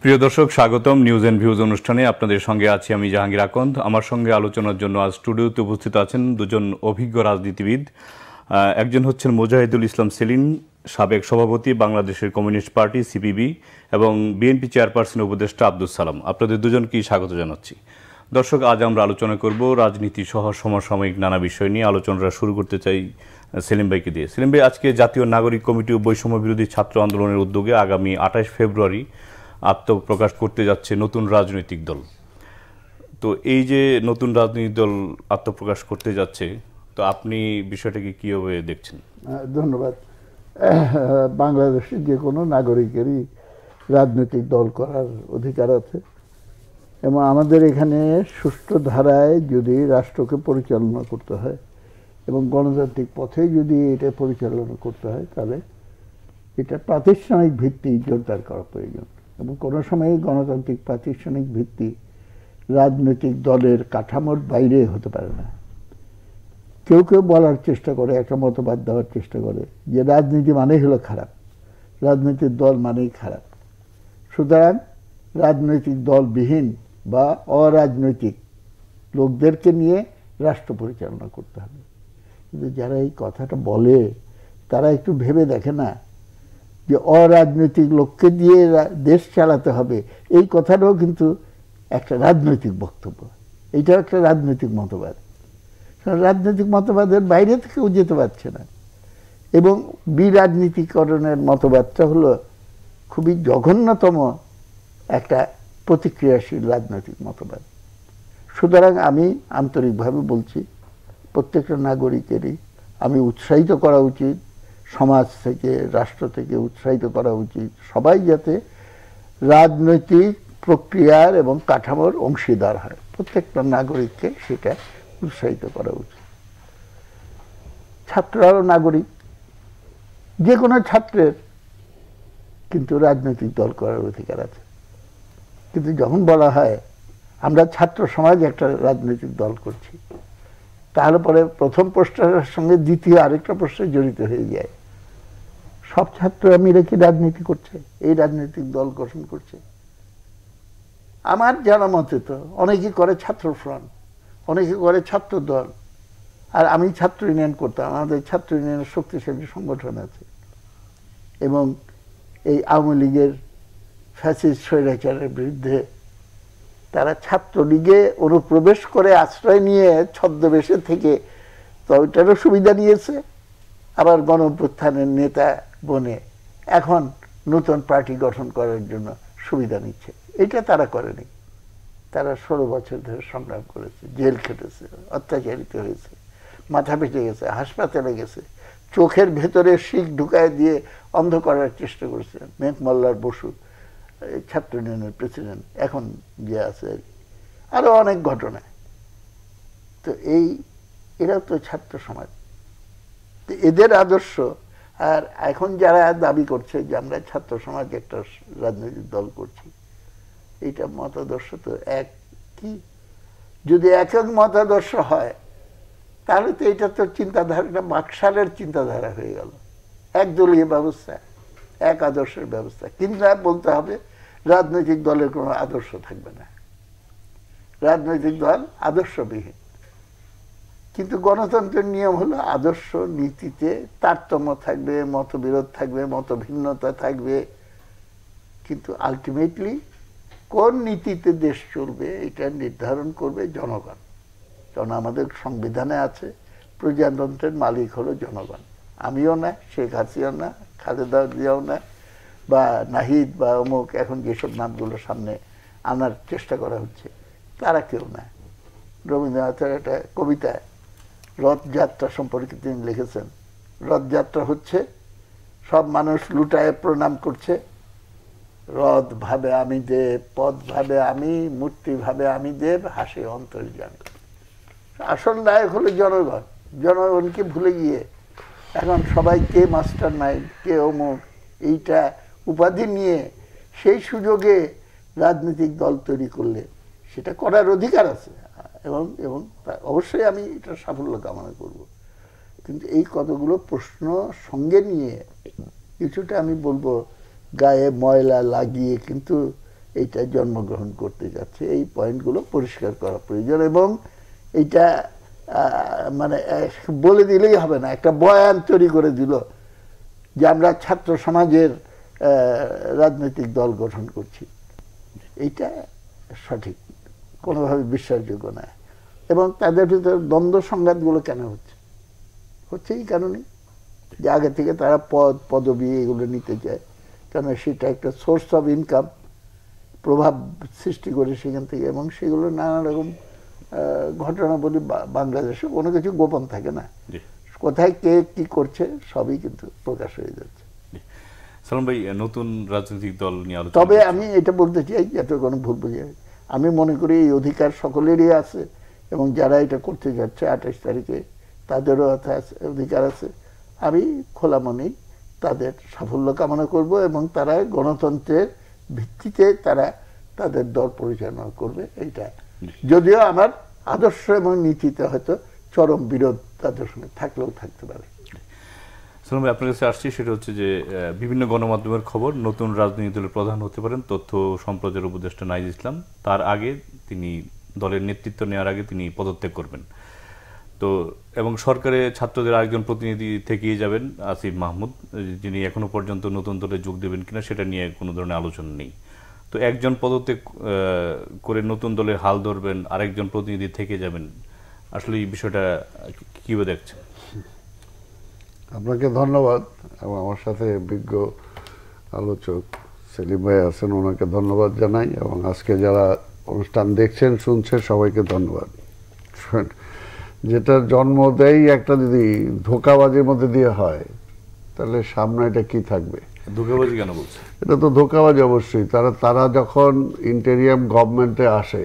প্রিয় দর্শক, স্বাগতম নিউজ এন্ড ভিউজ অনুষ্ঠানে। আপনাদের সঙ্গে আছি আমি জাহাঙ্গীর আকন্দ। আমার সঙ্গে আলোচনার জন্য আজ স্টুডিওতে উপস্থিত আছেন দুজন অভিজ্ঞ রাজনীতিবিদ। একজন হচ্ছেন মুজাহিদুল ইসলাম সেলিম, সাবেক সভাপতি বাংলাদেশের কমিউনিস্ট পার্টি সিপিবি, এবং বিএনপি চেয়ারপারসন উপদেষ্টা আব্দুস সালাম। আপনাদের দুজনকেই স্বাগত জানাচ্ছি। দর্শক, আজ আমরা আলোচনা করব রাজনীতি সহ সমসাময়িক নানা বিষয় নিয়ে। আলোচনাটা শুরু করতে চাই সেলিম ভাইকে দিয়ে। সেলিম ভাই, আজকে জাতীয় নাগরিক কমিটি ও বৈষম্য বিরোধী ছাত্র আন্দোলনের উদ্যোগে আগামী 28 ফেব্রুয়ারি আত্মপ্রকাশ করতে যাচ্ছে নতুন রাজনৈতিক দল। তো এই যে নতুন রাজনৈতিক দল আত্মপ্রকাশ করতে যাচ্ছে, তো আপনি বিষয়টাকে কীভাবে দেখছেন? ধন্যবাদ। বাংলাদেশের যে কোনো নাগরিকেরই রাজনৈতিক দল করার অধিকার আছে, এবং আমাদের এখানে সুষ্ঠু ধারায় যদি রাষ্ট্রকে পরিচালনা করতে হয় এবং গণতান্ত্রিক পথে যদি এটা পরিচালনা করতে হয়, তাহলে এটা প্রাতিষ্ঠানিক ভিত্তি জোরদার করা প্রয়োজন। এবং কোনো সময় গণতান্ত্রিক প্রাতিষ্ঠানিক ভিত্তি রাজনৈতিক দলের কাঠামোর বাইরে হতে পারে না। কেউ কেউ বলার চেষ্টা করে, একটা মতবাদ দেওয়ার চেষ্টা করে যে রাজনীতি মানেই হলো খারাপ, রাজনৈতিক দল মানেই খারাপ, সুতরাং রাজনৈতিক দলবিহীন বা অরাজনৈতিক লোকদেরকে নিয়ে রাষ্ট্র পরিচালনা করতে হবে। কিন্তু যারা এই কথাটা বলে তারা একটু ভেবে দেখে না যে অরাজনৈতিক লোককে দিয়ে দেশ চালাতে হবে, এই কথাটাও কিন্তু একটা রাজনৈতিক বক্তব্য, এইটাও একটা রাজনৈতিক মতবাদ। রাজনৈতিক মতবাদের বাইরে থেকেও যেতে পারছে না, এবং বিরাজনীতিকরণের মতবাদটা হলো খুবই জঘন্যতম একটা প্রতিক্রিয়াশীল রাজনৈতিক মতবাদ। সুতরাং আমি আন্তরিকভাবে বলছি, প্রত্যেকটা নাগরিকেরই আমি উৎসাহিত করা উচিত, সমাজ থেকে রাষ্ট্র থেকে উৎসাহিত করা উচিত, সবাই যাতে রাজনৈতিক প্রক্রিয়ার এবং কাঠামোর অংশীদার হয়। প্রত্যেকটা নাগরিককে সেটা উৎসাহিত করা উচিত। ছাত্ররাও নাগরিক, যে কোনো ছাত্রের কিন্তু রাজনৈতিক দল করার অধিকার আছে। কিন্তু যখন বলা হয় আমরা ছাত্র সমাজ একটা রাজনৈতিক দল করছি, তাহলে পরে প্রথম প্রশ্নের সঙ্গে দ্বিতীয় আরেকটা প্রশ্ন জড়িত হয়ে যায়। সব ছাত্ররা মিলে কি রাজনীতি করছে, এই রাজনৈতিক দল গঠন করছে? আমার জানা মতে তো অনেকে করে ছাত্র ফ্রন্ট, অনেকে করে ছাত্র দল, আর আমি ছাত্র ইউনিয়ন করতাম। আমাদের ছাত্র ইউনিয়নের শক্তিশালী সংগঠন আছে, এবং এই আওয়ামী লীগের ফ্যাসিস্ট স্বৈরাচারের বিরুদ্ধে তারা ছাত্রলীগে অনুপ্রবেশ করে আশ্রয় নিয়ে ছদ্মবেশে থেকে তো ওইটারও সুবিধা নিয়েছে, আবার গণ অভ্যুত্থানের নেতা বনে এখন নতুন পার্টি গঠন করার জন্য সুবিধা নিচ্ছে। এটা তারা করেনি। তারা 16 বছর ধরে সংগ্রাম করেছে, জেল খেটেছে, অত্যাচারিত হয়েছে, মাথা পেটে গেছে, হাসপাতালে গেছে, চোখের ভেতরে শিক ঢুকায় দিয়ে অন্ধ করার চেষ্টা করেছে। মেঘ মল্লার বসু ছাত্র ইউনিয়নের প্রেসিডেন্ট এখন যে আছে, আরো অনেক ঘটনা। তো এরা তো ছাত্র সমাজ, এদের আদর্শ। আর এখন যারা দাবি করছে যে আমরা ছাত্র সমাজ একটা রাজনৈতিক দল করছি, এইটা মতাদর্শ তো এক কি, যদি এক এক মতাদর্শ হয় তাহলে তো এটা তো চিন্তাধারাটা বাকশালের চিন্তাধারা হয়ে গেল, একদলীয় ব্যবস্থা, এক আদর্শের ব্যবস্থা। কিন্তু বলতে হবে রাজনৈতিক দলের কোনো আদর্শ থাকবে না, রাজনৈতিক দল আদর্শবিহীন। কিন্তু গণতন্ত্রের নিয়ম হলো আদর্শ নীতিতে তারতম্য থাকবে, মতবিরোধ থাকবে, মতভিন্নতা থাকবে, কিন্তু আলটিমেটলি কোন নীতিতে দেশ চলবে এটা নির্ধারণ করবে জনগণ। কারণ আমাদের সংবিধানে আছে প্রজাতন্ত্রের মালিক হলো জনগণ। আমিও না, শেখ হাসিনা না, খালেদা জিয়াও না, বা নাহিদ বা অমুক এখন যেসব নামগুলো সামনে আনার চেষ্টা করা হচ্ছে, তারা কেউ না। রবীন্দ্রনাথের একটা কবিতায় রথযাত্রা সম্পর্কে তিনি লিখেছেন, রথযাত্রা হচ্ছে সব মানুষ লুটায় প্রণাম করছে, রথ ভাবে আমি দেব, পদ ভাবে আমি, মূর্তি ভাবে আমি দেব, হাসে অন্তর্যামী। আসল নায়ক হলো জনগণ। জনগণকে ভুলে গিয়ে এখন সবাই কে মাস্টার মাইন্ড, কে অমুক, এইটা উপাধি নিয়ে সেই সুযোগে রাজনৈতিক দল তৈরি করলে সেটা করার অধিকার আছে, এবং এবং অবশ্যই আমি এটা সাফল্য কামনা করব। কিন্তু এই কতগুলো প্রশ্ন সঙ্গে নিয়ে কিছুটা আমি বলবো গায়ে ময়লা লাগিয়ে কিন্তু এইটা জন্মগ্রহণ করতে যাচ্ছে, এই পয়েন্টগুলো পরিষ্কার করা প্রয়োজন। এবং এইটা মানে বলে দিলেই হবে না, একটা বয়ান তৈরি করে দিল যে আমরা ছাত্র সমাজের রাজনৈতিক দল গঠন করছি, এইটা সঠিক, কোনোভাবে বিশ্বাসযোগ্য না। এবং তাদের ভিতরে দ্বন্দ্ব সংঘাতগুলো কেন হচ্ছে? হচ্ছে এই কারণে যে আগে থেকে তারা পদবি এগুলো নিতে চায়, কেন সেটা একটা সোর্স অফ ইনকাম, প্রভাব সৃষ্টি করে সেখান থেকে। এবং সেগুলো নানা রকম ঘটনা বলি, বাংলাদেশে কোনো কিছু গোপন থাকে না, কোথায় কে কি করছে সবই কিন্তু প্রকাশ হয়ে যাচ্ছে। সালাম ভাই, নতুন রাজনৈতিক দল নিয়ে আলোচনা, তবে আমি এটা বলতে চাই, যাতে কোনো ভুল বুঝে, আমি মনে করি এই অধিকার সকলেরই আছে, এবং যারা এটা করতে যাচ্ছে 28 তারিখে তাদেরও অধিকার আছে। আমি খোলা মনেই তাদের সাফল্য কামনা করব, এবং তারা গণতন্ত্রের ভিত্তিতে তারা তাদের দল পরিচালনা করবে। এইটা যদিও আমার আদর্শ এবং নীতিতে হয়তো চরম বিরোধ তাদের সঙ্গে থাকলেও থাকতে পারে। সালাম ভাই, আপনার কাছে আসছি, সেটা হচ্ছে যে বিভিন্ন গণমাধ্যমের খবর নতুন রাজনৈতিক দলের প্রধান হতে পারেন তথ্য সম্প্রচার উপদেষ্টা নাহিদ ইসলাম। তার আগে তিনি দলের নেতৃত্ব নেওয়ার আগে তিনি পদত্যাগ করবেন। তো এবং সরকারে ছাত্রদের আরেকজন প্রতিনিধি থেকেই যাবেন আসিফ মাহমুদ, যিনি এখনো পর্যন্ত নতুন দলে যোগ দেবেন কিনা সেটা নিয়ে কোনো ধরনের আলোচনা নেই। তো একজন পদত্যাগ করে নতুন দলের হাল ধরবেন, আরেকজন প্রতিনিধি থেকে যাবেন, আসলে এই বিষয়টা কিভাবে দেখছেন? আপনাকে ধন্যবাদ, এবং আমার সাথে বিজ্ঞ আলোচক সেলিম ভাই আছেন, ওনাকে ধন্যবাদ জানাই, এবং আজকে যারা অনুষ্ঠান দেখছেন শুনছেন সবাইকে ধন্যবাদ। যেটা জন্ম দেয় একটা যদি ধোঁকাবাজির মধ্যে দিয়ে হয়, তাহলে সামনে এটা কি থাকবে? ধোঁকাবাজি কেন বলছে? এটা তো ধোঁকাবাজি অবশ্যই। তারা যখন ইন্টেরিয়াম গভর্নমেন্টে আসে,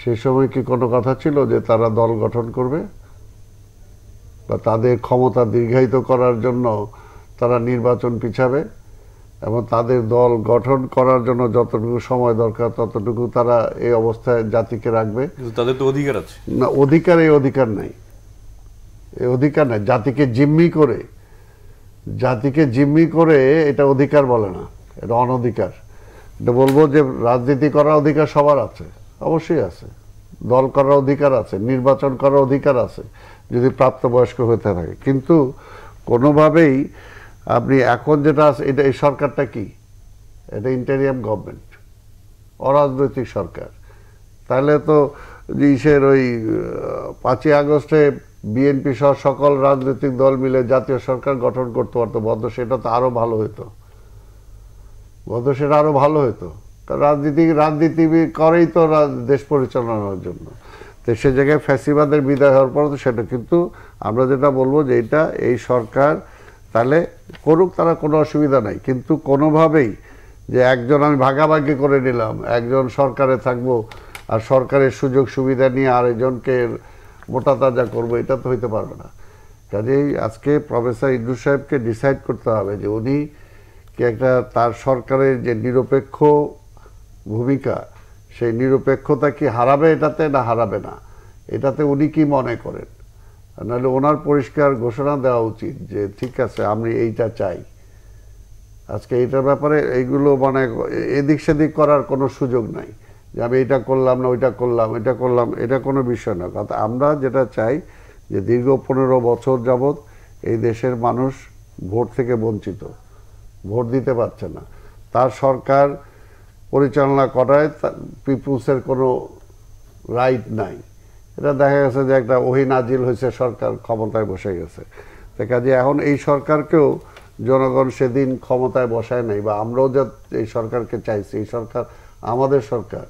সে সময় কি কোনো কথা ছিল যে তারা দল গঠন করবে, বা তাদের ক্ষমতা দীর্ঘায়িত করার জন্য তারা নির্বাচন পিছাবে, এবং তাদের দল গঠন করার জন্য যতটুকু সময় দরকার ততটুকু তারা এই অবস্থায় জাতিকে রাখবে? তাদের তো অধিকার আছে না, এই অধিকার নাই, এই অধিকার নাই। জাতিকে জিম্মি করে এটা অধিকার বলে না, এটা অনধিকার। এটা বলবো যে রাজনীতি করার অধিকার সবার আছে, অবশ্যই আছে, দল করার অধিকার আছে, নির্বাচন করার অধিকার আছে যদি প্রাপ্তবয়স্ক হতে থাকে। কিন্তু কোনোভাবেই আপনি এখন যেটা আছে, এটা এই সরকারটা কি, এটা ইন্টেরিয়াম গভর্নমেন্ট, অরাজনৈতিক সরকার। তাহলে তো ইসের ওই 5ই আগস্টে বিএনপি সহ সকল রাজনৈতিক দল মিলে জাতীয় সরকার গঠন করতে পারতো, বদ্ধ সেটা তো আরো ভালো হতো, কারণ রাজনীতি করেই তো দেশ পরিচালনার জন্য। তো সে জায়গায় ফ্যাসিবাদের বিদায় হওয়ার পর তো সেটা, কিন্তু আমরা যেটা বলবো যে এটা এই সরকার তাহলে করুক, তারা কোনো অসুবিধা নাই, কিন্তু কোনোভাবেই যে একজন আমি ভাগাভাগি করে নিলাম, একজন সরকারে থাকবো আর সরকারের সুযোগ সুবিধা নিয়ে আরেকজনকে মোটা তাজা করবো, এটা তো হইতে পারবে না। কাজেই আজকে প্রফেসর ইদ্রিস সাহেবকে ডিসাইড করতে হবে যে উনি কি একটা তার সরকারের যে নিরপেক্ষ ভূমিকা, সেই নিরপেক্ষতা কি হারাবে এটাতে, না হারাবে না, এটাতে উনি কি মনে করেন। নাহলে ওনার পরিষ্কার ঘোষণা দেওয়া উচিত যে ঠিক আছে আমি এইটা চাই। আজকে এইটার ব্যাপারে এইগুলো মানে এদিক সেদিক করার কোনো সুযোগ নাই, যে আমি এটা করলাম না ওইটা করলাম, এটা কোনো বিষয় না। কথা আমরা যেটা চাই যে দীর্ঘ 15 বছর যাবৎ এই দেশের মানুষ ভোট থেকে বঞ্চিত, ভোট দিতে পারছে না, তার সরকার পরিচালনা করায় পিপুলসের কোনো রাইট নাই। এটা দেখা গেছে যে একটা ওহী নাজিল হয়েছে, সরকার ক্ষমতায় বসে গেছে। কাজে এখন এই সরকারকেও জনগণ সেদিন ক্ষমতায় বসায় নাই, বা আমরাও যে এই সরকারকে চাইছি, এই সরকার আমাদের সরকার,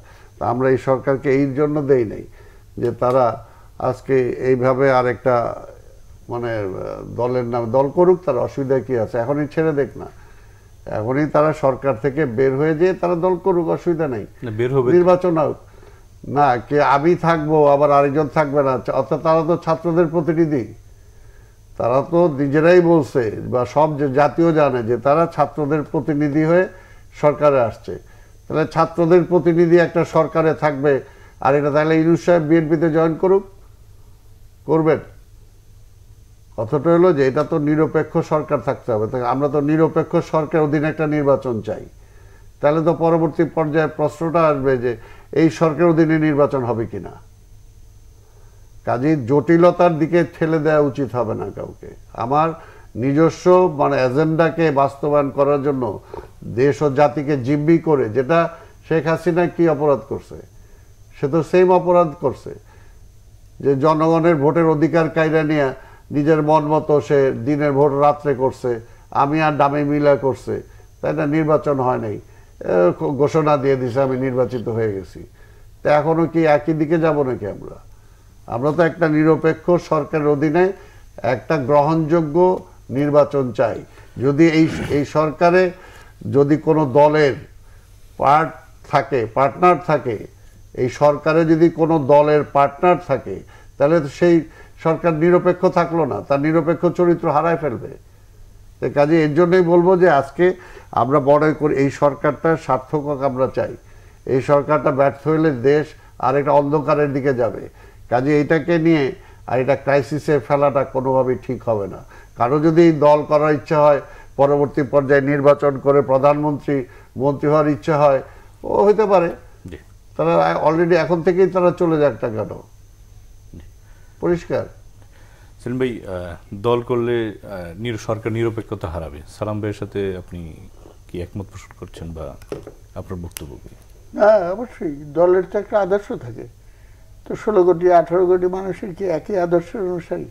আমরা এই সরকারকে এই জন্য দেই নাই যে তারা আজকে এইভাবে আরেকটা মানে দলের নাম, দল করুক, তার অসুবিধা কি আছে, এখনই ছেড়ে দেখ না, এখনই তারা সরকার থেকে বের হয়ে যেয়ে তারা দল করুক, অসুবিধা নেই, নির্বাচন হোক না, কে আমি থাকবো আবার আরেকজন থাকবে না। অর্থাৎ তারা তো ছাত্রদের প্রতিনিধি, তারা তো নিজেরাই বলছে, বা সব জাতীয় জানে যে তারা ছাত্রদের প্রতিনিধি হয়ে সরকারে আসছে। তাহলে ছাত্রদের প্রতিনিধি একটা সরকারে থাকবে, আর এটা তাহলে ইদ্রিস সাহেব বিএনপিতে জয়েন করবেন। কথাটা হলো যে এটা তো নিরপেক্ষ সরকার থাকতে হবে, আমরা তো নিরপেক্ষ সরকার অধীনে একটা নির্বাচন চাই। তাহলে তো পরবর্তী পর্যায়ে প্রশ্নটা আসবে যে এই সরকারের অধীনে নির্বাচন হবে কিনা। কাজেই জটিলতার দিকে ঠেলে দেওয়া উচিত হবে না কাউকে। আমার নিজস্ব মানে এজেন্ডাকে বাস্তবায়ন করার জন্য দেশ ও জাতিকে জিম্মি করে, যেটা শেখ হাসিনা কি অপরাধ করছে, সে তো সেম অপরাধ করছে, যে জনগণের ভোটের অধিকার কায়রা নিয়ে নিজের মন মতো সে দিনের ভোট রাত্রে করছে, আমি আর দামে মিলা করছে, তাই না? নির্বাচন হয় নাই, ঘোষণা দিয়ে দিছে আমি নির্বাচিত হয়ে গেছি। তা এখনো কি একই দিকে যাব নাকি আমরা? আমরা তো একটা নিরপেক্ষ সরকারের অধীনে একটা গ্রহণযোগ্য নির্বাচন চাই। যদি এই সরকারে যদি কোনো দলের পার্টনার থাকে, এই সরকারে যদি কোনো দলের পার্টনার থাকে, তাহলে তো সেই সরকার নিরপেক্ষ থাকলো না, তার নিরপেক্ষ চরিত্র হারায় ফেলবে। তো কাজে এর জন্যই বলবো যে আজকে আমরা মনে করি এই সরকারটা সার্থক আমরা চাই। এই সরকারটা ব্যর্থ হলে দেশ আরেকটা অন্ধকারের দিকে যাবে। কাজে এইটাকে নিয়ে আর এটা ক্রাইসিসে ফেলাটা কোনোভাবেই ঠিক হবে না। কারো যদি দল করার ইচ্ছা হয়, পরবর্তী পর্যায়ে নির্বাচন করে মন্ত্রী হওয়ার ইচ্ছা হয়, ও হইতে পারে। তারা অলরেডি এখন থেকেই তারা চলে যাক না কেন? পরিষ্কার। সেলিম ভাই, দল করলে সরকার নিরপেক্ষতা হারাবে, সালাম ভাইয়ের সাথে আপনি কি একমত পোষণ করছেন বা আপনার বক্তব্য কি? হ্যাঁ, অবশ্যই দলের তো একটা আদর্শ থাকে। তো 16 কোটি 18 কোটি মানুষের কি একই আদর্শের অনুসারী?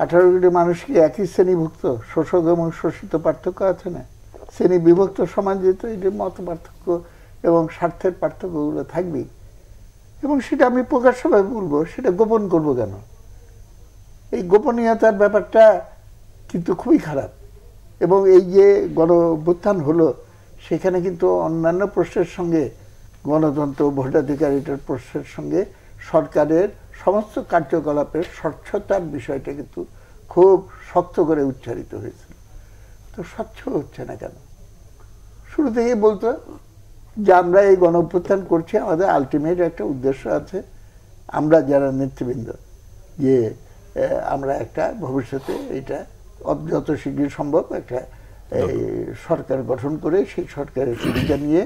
18 কোটি মানুষ কি একই শ্রেণীভুক্ত? শোষক এবং শোষিত পার্থক্য আছে না? শ্রেণী বিভক্ত সমাজে তো এই যে মত পার্থক্য এবং স্বার্থের পার্থক্যগুলো থাকবেই। এবং সেটা আমি প্রকাশ্যভাবে বলবো, সেটা গোপন করবো কেন? এই গোপনীয়তার ব্যাপারটা কিন্তু খুবই খারাপ। এবং এই যে গণ অভ্যুত্থান হলো, সেখানে কিন্তু অন্যান্য প্রশ্নের সঙ্গে গণতন্ত্র, ভোটাধিকার, এটার প্রশ্নের সঙ্গে সরকারের সমস্ত কার্যকলাপের স্বচ্ছতার বিষয়টা কিন্তু খুব শক্ত করে উচ্চারিত হয়েছিল। তো স্বচ্ছ হচ্ছে না কেন? শুরু থেকেই বলতো যে আমরা এই গণ অভ্যুত্থান করছি, আমাদের আলটিমেট একটা উদ্দেশ্য আছে, আমরা যারা নেতৃবৃন্দ, যে আমরা একটা ভবিষ্যতে এটা যত শীঘ্র সম্ভব একটা সরকার গঠন করে সেই সরকারের সুবিধা নিয়ে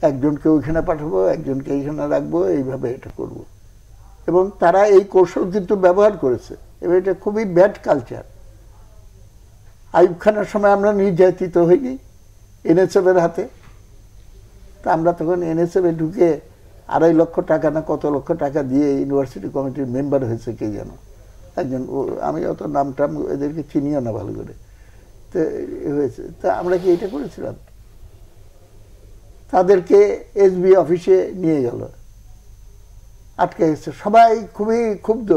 একজনকে ওইখানে পাঠাবো, একজনকে এইখানে রাখবো, এইভাবে এটা করব। এবং তারা এই কৌশল কিন্তু ব্যবহার করেছে এবং এটা খুবই ব্যাড কালচার। আইয়ুব খানের সময় আমরা নির্যাতিত হইনি এনএসএফের হাতে। তা আমরা তখন এনএসএফে ঢুকে 2.5 লক্ষ টাকা না কত লক্ষ টাকা দিয়ে ইউনিভার্সিটি কমিটির মেম্বার হয়েছে কে যেন একজন, আমি অত নামটা এদেরকে চিনিও না ভালো করে। তো হয়েছে, তা আমরা কি এটা করেছিলাম? তাদেরকে এসবি অফিসে নিয়ে গেল, আটকে গেছে, সবাই খুবই ক্ষুব্ধ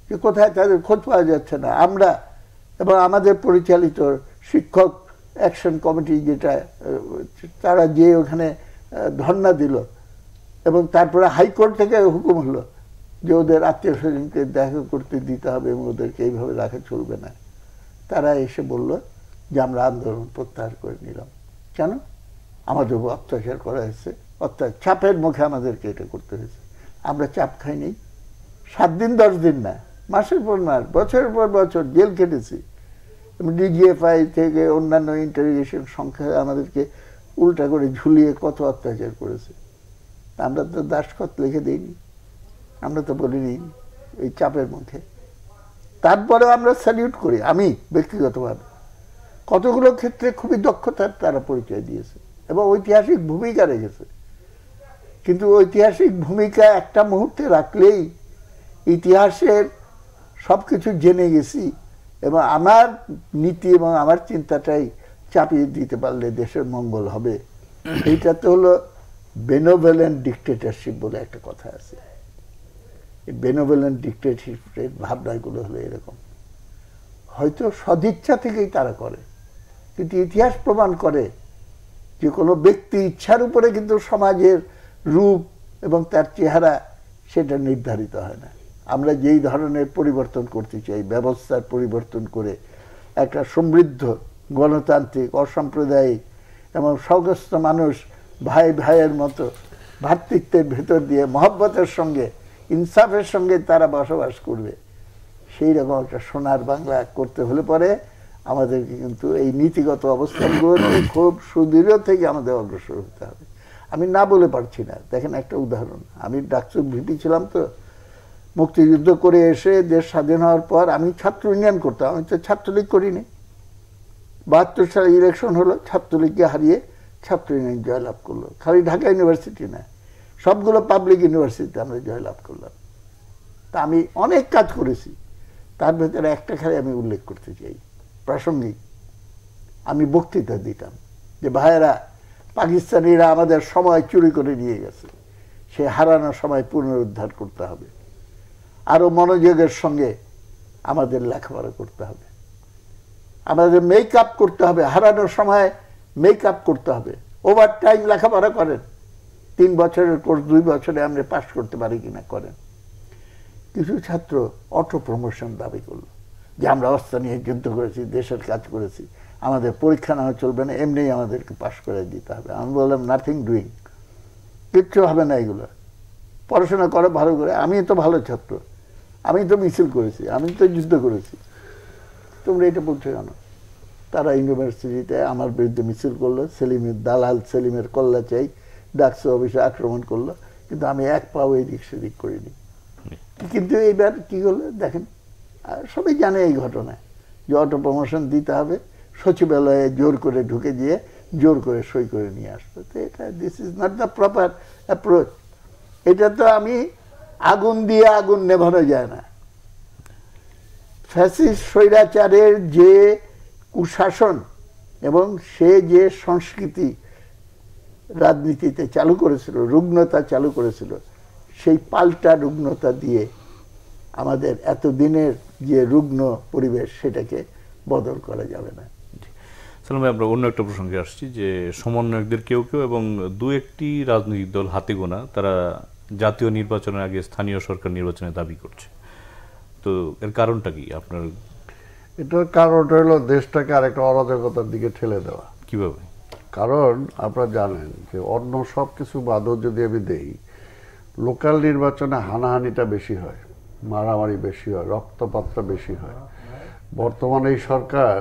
যে কোথায় তাদের খোঁজ পাওয়া যাচ্ছে না। আমরা এবং আমাদের পরিচালিত শিক্ষক অ্যাকশন কমিটি, যেটা তারা যে ওখানে ধর্ণা দিল এবং তারপরে হাইকোর্ট থেকে হুকুম হলো যে ওদের আত্মীয় স্বজনকে দেখা করতে দিতে হবে এবং ওদেরকে এইভাবে রাখা চলবে না। তারা এসে বলল যে আমরা আন্দোলন প্রত্যাহার করে নিলাম। কেন? আমাদের উপর অত্যাচার করা হয়েছে, চাপের মুখে আমাদেরকে এটা করতে হয়েছে। আমরা চাপ খাইনি, 7 দিন 10 দিন না, মাসের পর মাস, বছরের পর বছর জেল কেটেছি। ডিজিএফআই থেকে অন্যান্য ইন্টারোগেশন সংখ্যা আমাদেরকে উল্টা করে ঝুলিয়ে কত অত্যাচার করেছে। আমরা তো দাসখত লিখে দিইনি, আমরা তো বলিনি এই চাপের মুখে। তারপরেও আমরা স্যালিউট করি, আমি ব্যক্তিগতভাবে কতগুলো ক্ষেত্রে খুবই দক্ষতার তারা পরিচয় দিয়েছে এবং ঐতিহাসিক ভূমিকা রেখেছে। কিন্তু ঐতিহাসিক ভূমিকা একটা মুহূর্তে রাখলেই ইতিহাসের সব কিছু জেনে গেছি এবং আমার নীতি এবং আমার চিন্তাটাই চাপিয়ে দিতে পারলে দেশের মঙ্গল হবে, এইটা তো হলো বেনোভেলেন্ট ডিক্টেটরশিপ বলে একটা কথা আছে। এই বেনোভেলেন্ট ডিক্টেটরশিপের ভাবনাগুলো হলো এরকম, হয়তো সদিচ্ছা থেকেই তারা করে, কিন্তু ইতিহাস প্রমাণ করে যে কোনো ব্যক্তি ইচ্ছার উপরে কিন্তু সমাজের রূপ এবং তার চেহারা সেটা নির্ধারিত হয় না। আমরা যেই ধরনের পরিবর্তন করতে চাই, ব্যবস্থার পরিবর্তন করে একটা সমৃদ্ধ গণতান্ত্রিক অসাম্প্রদায়িক এবং স্বগস্ত মানুষ ভাই ভাইয়ের মতো ভ্রাতৃত্বের ভেতর দিয়ে মহব্বতের সঙ্গে ইনসাফের সঙ্গে তারা বসবাস করবে, সেই রকম একটা সোনার বাংলা করতে হলে পরে আমাদেরকে কিন্তু এই নীতিগত অবস্থানগুলোতে খুব সুদৃঢ় থেকে আমাদের অগ্রসর হতে হবে। আমি না বলে পারছি না। দেখেন একটা উদাহরণ, আমি ডাকসু ভিপি ছিলাম, তো মুক্তিযুদ্ধ করে এসে দেশ স্বাধীন হওয়ার পর আমি ছাত্র ইউনিয়ন করতাম। আমি তো ছাত্রলীগ করিনি। 72 সালে ইলেকশন হলো, ছাত্রলীগকে হারিয়ে ছাত্র ইউনিয়ন জয়লাভ করলো। খালি ঢাকা ইউনিভার্সিটি না, সবগুলো পাবলিক ইউনিভার্সিটিতে আমরা জয়লাভ করলাম। তা আমি অনেক কাজ করেছি, তার ভেতরে একটা খালি আমি উল্লেখ করতে চাই প্রাসঙ্গিক। আমি বক্তৃতা দিতাম যে ভাইয়েরা, পাকিস্তানিরা আমাদের সময় চুরি করে নিয়ে গেছে, সে হারানো সময় পুনরুদ্ধার করতে হবে, আরো মনোযোগের সঙ্গে আমাদের লেখাপড়া করতে হবে, আমাদের মেকআপ করতে হবে, হারানোর সময় মেকআপ করতে হবে। ওভার টাইম লেখাপড়া করেন, 3 বছরের কোর্স 2 বছরে আমরা পাস করতে পারি কিনা করেন। কিছু ছাত্র অটো প্রমোশন দাবি করলো যে আমরা অস্ত্র নিয়ে যুদ্ধ করেছি, দেশের কাজ করেছি, আমাদের পরীক্ষা না চলবে না, এমনি আমাদেরকে পাশ করে দিতে হবে। আমি বললাম নাথিং ডুইং, কিচ্ছু হবে না এগুলো, পড়াশোনা করো ভালো করে। আমি তো ভালো ছাত্র, আমি তো মিছিল করেছি, আমি তো যুদ্ধ করেছি, তোমরা এটা বলছো কেন? তারা ইউনিভার্সিটিতে আমার বিরুদ্ধে মিছিল করলো, সেলিমের দালাল সেলিমের কল্লা চাই, ডাকসু অফিসে আক্রমণ করলো, কিন্তু আমি এক পাও এদিক সেদিক করিনি। কিন্তু এইবার কি হলো দেখেন, সবাই জানে এই ঘটনা যে অটো প্রমোশন দিতে হবে, সচিবালয়ে জোর করে ঢুকে গিয়ে জোর করে সই করে নিয়ে আসতো। তো এটা this is not the proper approach. এটা তো আমি আগুন দিয়ে আগুন নেভানো যায় না। ফ্যাসিস্ট স্বৈরাচারের যে কুশাসন এবং সে যে সংস্কৃতি রাজনীতিতে চালু করেছিল, রুগ্নতা চালু করেছিল, সেই পাল্টা রুগ্নতা দিয়ে আমাদের এতদিনের যে রুগ্ন পরিবেশ সেটাকে বদল করা যাবে না। সালাম ভাই, আমরা অন্য একটা প্রসঙ্গে আসছি যে সমন্বয়কদের কেউ কেউ এবং 2-1টি রাজনৈতিক দল হাতে গোনা তারা জাতীয় নির্বাচনের আগে স্থানীয় সরকার নির্বাচনের দাবি করছে। তো এর কারণটা কি আপনার? এটার কারণটা হলো দেশটাকে আরেকটা অরাজকতার দিকে ঠেলে দেওয়া। কিভাবে? কারণ আপনারা জানেন যে অন্য সব কিছু বাদও যদি আমি দেই, লোকাল নির্বাচনে হানাহানিটা বেশি হয়, মারামারি বেশি হয়, রক্তপাতটা বেশি হয়। বর্তমানে এই সরকার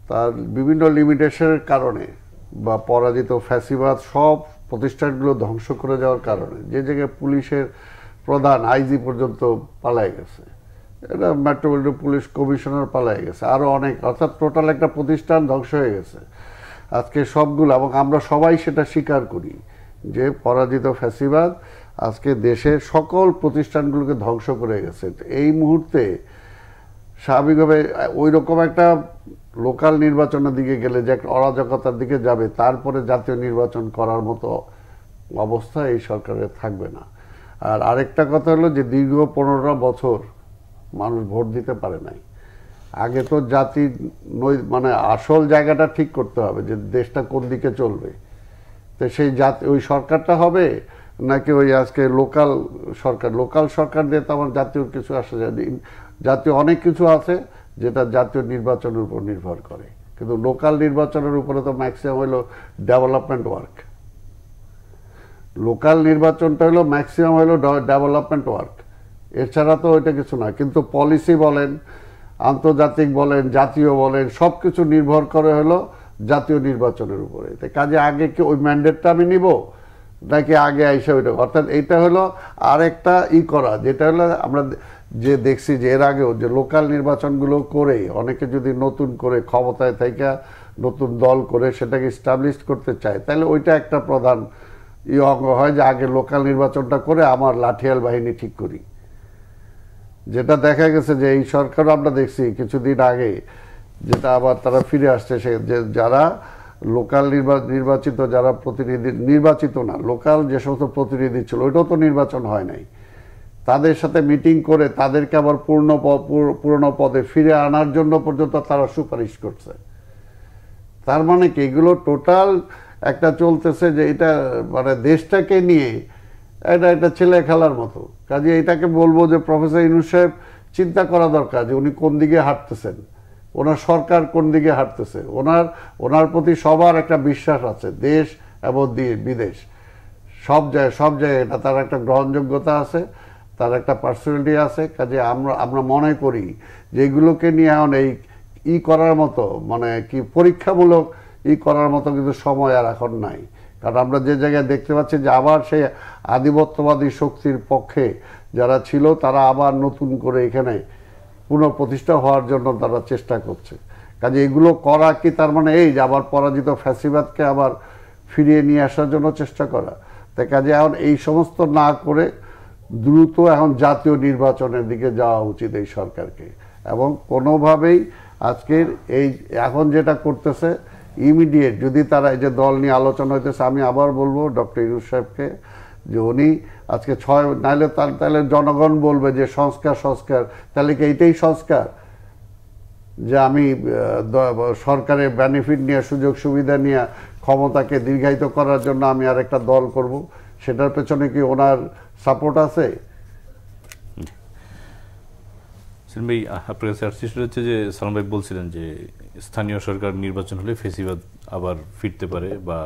তার বিভিন্ন লিমিটেশনের কারণে বা পরাজিত ফ্যাসিবাদ সব প্রতিষ্ঠানগুলো ধ্বংস করে যাওয়ার কারণে যে জায়গায় পুলিশের প্রধান আইজি পর্যন্ত পালায় গেছে, এটা মেট্রোপলিটন পুলিশ কমিশনার পালায় গেছে, আরও অনেক, অর্থাৎ টোটাল একটা প্রতিষ্ঠান ধ্বংস হয়ে গেছে আজকে সবগুলো। এবং আমরা সবাই সেটা স্বীকার করি যে পরাজিত ফ্যাসিবাদ আজকে দেশের সকল প্রতিষ্ঠানগুলোকে ধ্বংস করে গেছে। এই মুহূর্তে স্বাভাবিকভাবে ওই রকম একটা লোকাল নির্বাচনের দিকে গেলে যে একটা অরাজকতার দিকে যাবে, তারপরে জাতীয় নির্বাচন করার মতো অবস্থা এই সরকারের থাকবে না। আর আরেকটা কথা হলো যে দীর্ঘ 15 বছর মানুষ ভোট দিতে পারে নাই। আগে তো জাতি মানে আসল জায়গাটা ঠিক করতে হবে যে দেশটা কোন দিকে চলবে। তো সেই জাতি ওই সরকারটা হবে নাকি ওই আজকে লোকাল সরকার? লোকাল সরকার দিয়ে তো আমার জাতীয় কিছু আসে যায়, জাতীয় অনেক কিছু আছে যেটা জাতীয় নির্বাচনের উপর নির্ভর করে, কিন্তু লোকাল নির্বাচনের উপরে তো ম্যাক্সিমাম হলো ডেভেলপমেন্ট ওয়ার্ক। লোকাল নির্বাচনটা হলো ম্যাক্সিমাম হলো ডেভেলপমেন্ট ওয়ার্ক, এছাড়া তো ওইটা কিছু না। কিন্তু পলিসি বলেন, আন্তর্জাতিক বলেন, জাতীয় বলেন, সব কিছু নির্ভর করে হলো জাতীয় নির্বাচনের উপরে। কাজে আগে কি ওই ম্যান্ডেটটা আমি নিব নাকি আগে আইসা ওইটা, অর্থাৎ এইটা হলো আরেকটা করা, যেটা হলো আমরা যে দেখছি যে এর আগেও যে লোকাল নির্বাচনগুলো করে অনেকে যদি নতুন করে ক্ষমতায় থেকে নতুন দল করে সেটাকে স্টাবলিশ করতে চায়, তাহলে ওইটা একটা প্রধান অঙ্গ হয় যে আগে লোকাল নির্বাচনটা করে আমার লাঠিয়াল বাহিনী ঠিক করি। যেটা দেখা গেছে যে এই সরকার আমরা দেখছি কিছুদিন আগে, যেটা আবার তারা ফিরে আসছে, সে যে যারা লোকাল নির্বাচিত যারা প্রতিনিধি, নির্বাচিত না লোকাল যে সমস্ত প্রতিনিধি ছিল, ওইটাও তো নির্বাচন হয় নাই, তাদের সাথে মিটিং করে তাদেরকে আবার পুরনো পদে ফিরে আনার জন্য পর্যন্ত তারা সুপারিশ করছে। তার মানে কি এগুলো টোটাল একটা চলতেছে যে এটা মানে দেশটাকে নিয়ে এটা ছেলে খেলার মতো। কাজে এটাকে বলবো যে প্রফেসর ইউনূস সাহেব চিন্তা করা দরকার যে উনি কোন দিকে হাঁটতেছেন, ওনার সরকার কোন দিকে হাঁটতেছে। ওনার প্রতি সবার একটা বিশ্বাস আছে, দেশ এবং বিদেশ সব জায়গায় এটা তার একটা গ্রহণযোগ্যতা আছে, তার একটা পার্সোনালিটি আছে। কাজে আমরা মনে করি যে এগুলোকে নিয়ে এখন ই করার মতো, মানে কি পরীক্ষামূলক ই করার মতো কিন্তু সময় আর এখন নাই। কারণ আমরা যে জায়গায় দেখতে পাচ্ছি যে আবার সেই আধিপত্যবাদী শক্তির পক্ষে যারা ছিল তারা আবার নতুন করে এখানে পুনঃপ্রতিষ্ঠা হওয়ার জন্য তারা চেষ্টা করছে। কাজে এগুলো করা কি তার মানে এই যে আবার পরাজিত ফ্যাসিবাদকে আবার ফিরিয়ে নিয়ে আসার জন্য চেষ্টা করা? তাই কাজে এখন এই সমস্ত না করে দ্রুত এখন জাতীয় নির্বাচনের দিকে যাওয়া উচিত এই সরকারকে। এবং কোনোভাবেই আজকের এই এখন যেটা করতেছে ইমিডিয়েট যদি তারা এই যে দল নিয়ে আলোচনা হইতেছে, আমি আবার বলবো ডক্টর ইউনূস সাহেবকে যে উনি আজকে নাইলে তাহলে জনগণ বলবে যে সংস্কার সংস্কার, তাহলে কি এইটাই সংস্কার যে আমি সরকারের বেনিফিট নিয়ে সুযোগ সুবিধা নিয়ে ক্ষমতাকে দীর্ঘায়িত করার জন্য আমি আর একটা দল করব? সেটার পেছনে কি ওনার সাপোর্ট আছে? সেলিম ভাই, আপনার কাছে আর সৃষ্টি হচ্ছে যে সালাম ভাই বলছিলেন যে স্থানীয় সরকার নির্বাচন হলে ফেসিবাদ আবার ফিরতে পারে বা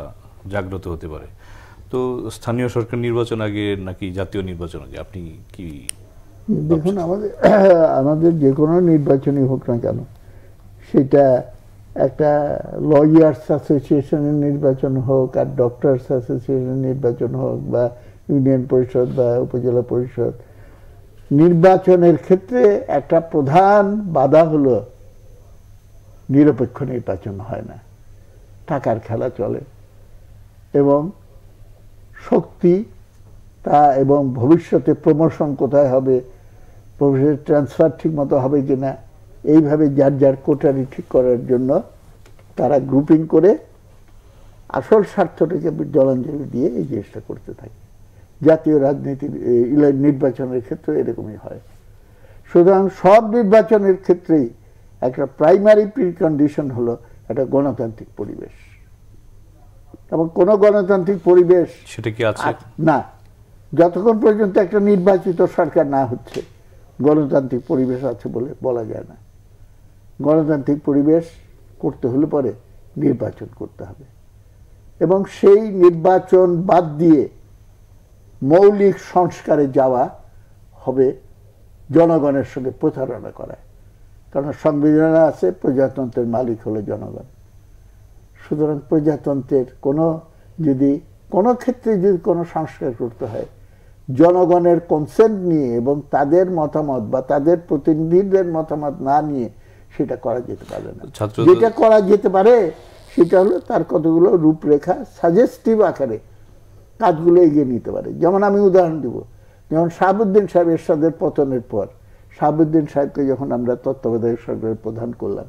জাগ্রত হতে পারে। তো স্থানীয় সরকার নির্বাচন আগে নাকি জাতীয় নির্বাচন আগে, আপনি কি? দেখুন, আমাদের যে কোনো নির্বাচনই হোক না কেন, সেটা একটা লয়ার্স অ্যাসোসিয়েশনের নির্বাচন হোক আর ডক্টরস অ্যাসোসিয়েশনের নির্বাচন হোক বা ইউনিয়ন পরিষদ বা উপজেলা পরিষদ, নির্বাচনের ক্ষেত্রে একটা প্রধান বাধা হলো নিরপেক্ষ নির্বাচন হয় না, টাকার খেলা চলে এবং শক্তি তা এবং ভবিষ্যতে প্রমোশন কোথায় হবে, ভবিষ্যতে ট্রান্সফার ঠিক মতো হবে কিনা, এইভাবে যার যার কোটারি ঠিক করার জন্য তারা গ্রুপিং করে আসল স্বার্থটাকে জলাঞ্জলি দিয়ে এই জিনিসটা করতে থাকে। জাতীয় রাজনীতির নির্বাচনের ক্ষেত্রে এরকমই হয়। সুতরাং সব নির্বাচনের ক্ষেত্রেই একটা প্রাইমারি প্রিকন্ডিশন হলো একটা গণতান্ত্রিক পরিবেশ, এবং কোন গণতান্ত্রিক পরিবেশ সেটা কি আছে না, যতক্ষণ পর্যন্ত একটা নির্বাচিত সরকার না হচ্ছে গণতান্ত্রিক পরিবেশ আছে বলে বলা যায় না। গণতান্ত্রিক পরিবেশ করতে হলে পরে নির্বাচন করতে হবে, এবং সেই নির্বাচন বাদ দিয়ে মৌলিক সংস্কারে যাওয়া হবে জনগণের সঙ্গে প্রতারণা করা। কারণ সংবিধানে আছে প্রজাতন্ত্রের মালিক হলো জনগণ। সুতরাং প্রজাতন্ত্রের কোনো ক্ষেত্রে যদি কোনো সংস্কার করতে হয়, জনগণের কনসেন্ট নিয়ে এবং তাদের মতামত বা তাদের প্রতিনিধিদের মতামত না নিয়ে সেটা করা যেতে পারে না। যেটা করা যেতে পারে সেটা হলো তার কতগুলো রূপরেখা সাজেস্টিভ আকারে কাজগুলো এগিয়ে নিতে পারে। যেমন আমি উদাহরণ দিব, যেমন শাহাবুদ্দিন সাহেব এরশাদের পতনের পর শাহাবুদ্দিন সাহেবকে যখন আমরা তত্ত্বাবধায়ক সরকারের প্রধান করলাম,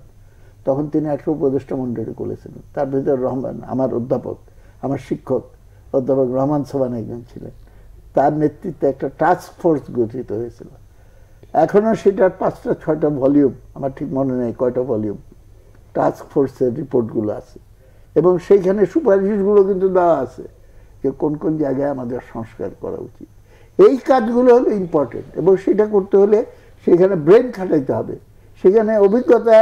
তখন তিনি একটা উপদেষ্টা মণ্ডলী করেছিলেন। তার ভিতরে রহমান, আমার অধ্যাপক, আমার শিক্ষক অধ্যাপক রহমান সোবান একজন ছিলেন। তার নেতৃত্বে একটা টাস্ক ফোর্স গঠিত হয়েছিল। এখনো সেটার 5-6টা ভলিউম, আমার ঠিক মনে নেই কয়টা ভলিউম, টাস্ক ফোর্সের রিপোর্টগুলো আছে, এবং সেইখানে সুপারিশগুলো কিন্তু দেওয়া আছে যে কোন কোন জায়গায় আমাদের সংস্কার করা উচিত। এই কাজগুলো হলো ইম্পর্টেন্ট, এবং সেটা করতে হলে সেখানে ব্রেন খাটাইতে হবে, সেখানে অভিজ্ঞতা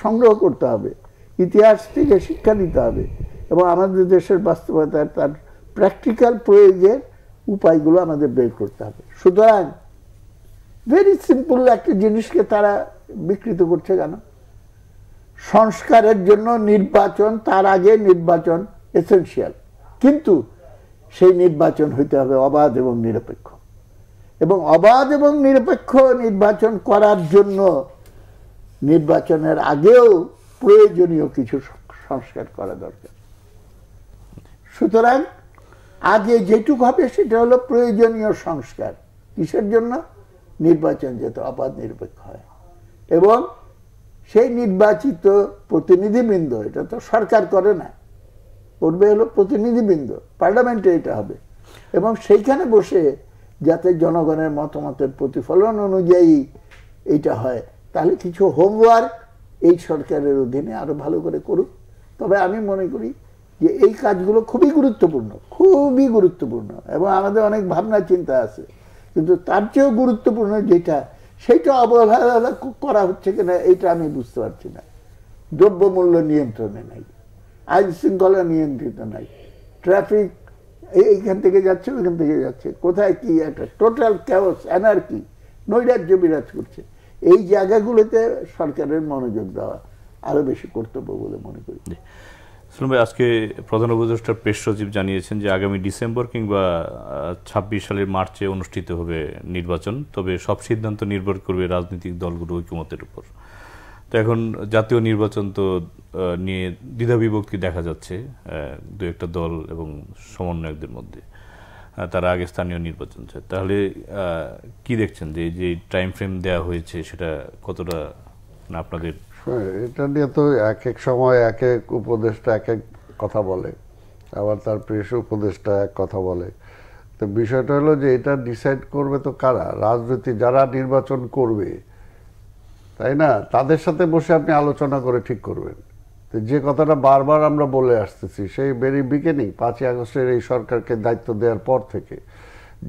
সংগ্রহ করতে হবে, ইতিহাস থেকে শিক্ষা নিতে হবে, এবং আমাদের দেশের বাস্তবতার তার প্র্যাকটিক্যাল প্রয়োগের উপায়গুলো আমাদের বের করতে হবে। সুতরাং ভেরি সিম্পল একটা জিনিসকে তারা বিকৃত করছে কেন? সংস্কারের জন্য নির্বাচন, তার আগে নির্বাচন এসেনশিয়াল, কিন্তু সেই নির্বাচন হইতে হবে অবাধ এবং নিরপেক্ষ, এবং অবাধ এবং নিরপেক্ষ নির্বাচন করার জন্য নির্বাচনের আগেও প্রয়োজনীয় কিছু সংস্কার করা দরকার। সুতরাং আগে যেটুকু হবে সেটা হলো প্রয়োজনীয় সংস্কার। কিসের জন্য? নির্বাচন যাতে অবাধ নিরপেক্ষ হয়, এবং সেই নির্বাচিত প্রতিনিধিবৃন্দ, এটা তো সরকার করে না, করবে হলো প্রতিনিধিবৃন্দ, পার্লামেন্টে এটা হবে, এবং সেইখানে বসে যাতে জনগণের মতামতের প্রতিফলন অনুযায়ী এইটা হয়, তাহলে কিছু হোমওয়ার্ক এই সরকারের অধীনে আরো ভালো করে করুক। তবে আমি মনে করি যে এই কাজগুলো খুবই গুরুত্বপূর্ণ, খুবই গুরুত্বপূর্ণ, এবং আমাদের অনেক ভাবনা চিন্তা আছে, কিন্তু তার চেয়েও গুরুত্বপূর্ণ যেটা, সেইটা অবহেলা করা হচ্ছে কিনা এইটা আমি বুঝতে পারছি না। দ্রব্যমূল্য নিয়ন্ত্রণে নাই, আইন শৃঙ্খলা নিয়ন্ত্রিত নাই, ট্রাফিক এইখান থেকে যাচ্ছে ওইখান থেকে যাচ্ছে, কোথায় কি একটা টোটাল ক্যাওস, অ্যানার্কি, নৈরাজ্য বিরাজ করছে। এই জায়গাগুলোতে সরকারের মনোযোগ দেওয়া আরো বেশি কর্তব্য বলে মনে করি। সালাম ভাই, আজকে প্রধান উপদেষ্টা প্রেস সচিব জানিয়েছেন যে আগামী ডিসেম্বর কিংবা 26 সালের মার্চে অনুষ্ঠিত হবে নির্বাচন, তবে সব সিদ্ধান্ত নির্ভর করবে রাজনৈতিক দলগুলোর ঐকমত্যের উপর। তো এখন জাতীয় নির্বাচন তো নিয়ে দ্বিধাবিভক্তি দেখা যাচ্ছে দু একটা দল এবং সমন্বয়কদের মধ্যে, তারা আগে স্থানীয় নির্বাচন চায়। তাহলে কি দেখছেন যে যে টাইম ফ্রেম দেওয়া হয়েছে সেটা কতটা না আপনাদের? এটা নিয়ে তো এক এক সময় এক এক উপদেষ্টা এক এক কথা বলে, আবার তার প্রেস উপদেষ্টা এক কথা বলে। তো বিষয়টা হলো যে এটা ডিসাইড করবে তো কারা? রাজনীতি যারা নির্বাচন করবে, তাই না? তাদের সাথে বসে আপনি আলোচনা করে ঠিক করবেন। তো যে কথাটা বারবার আমরা বলে আসতেছি সেই ভেরি বিগিনিং 5ই আগস্টের এই সরকারকে দায়িত্ব দেওয়ার পর থেকে,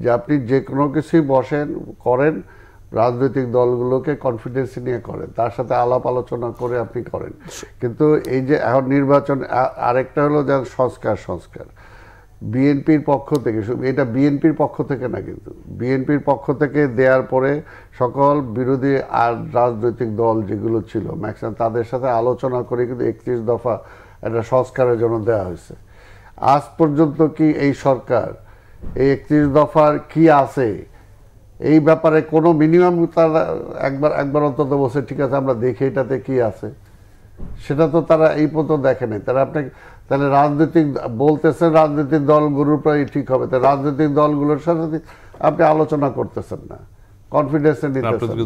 যে আপনি যে কোনো কিছুই বসেন করেন, রাজনৈতিক দলগুলোকে কনফিডেন্স নিয়ে করেন, তার সাথে আলাপ আলোচনা করে আপনি করেন। কিন্তু এই যে এখন নির্বাচন, আরেকটা হলো যে সংস্কার বিএনপির পক্ষ থেকে, এটা বিএনপির পক্ষ থেকে না, কিন্তু বিএনপির পক্ষ থেকে দেওয়ার পরে সকল বিরোধী আর রাজনৈতিক দল যেগুলো ছিল ম্যাক্সিমাম তাদের সাথে আলোচনা করে কিন্তু 31 দফা একটা সংস্কারের জন্য দেওয়া হয়েছে। আজ পর্যন্ত কি এই সরকার এই 31 দফার কি আছে এই ব্যাপারে কোনো মিনিমাম তারা একবার অন্তত বসে ঠিক আছে আমরা দেখি এটাতে কি আছে, সেটা তো তারা এই পর্যন্ত দেখে নাই। তারা আপনাকে তাহলে রাজনৈতিক বলতেছেন রাজনৈতিক দলগুলোর প্রায় ঠিক হবে, তাই রাজনৈতিক দলগুলোর সাথে আপনি আলোচনা করতেছেন না, কনফিডেন্স নিতেছেন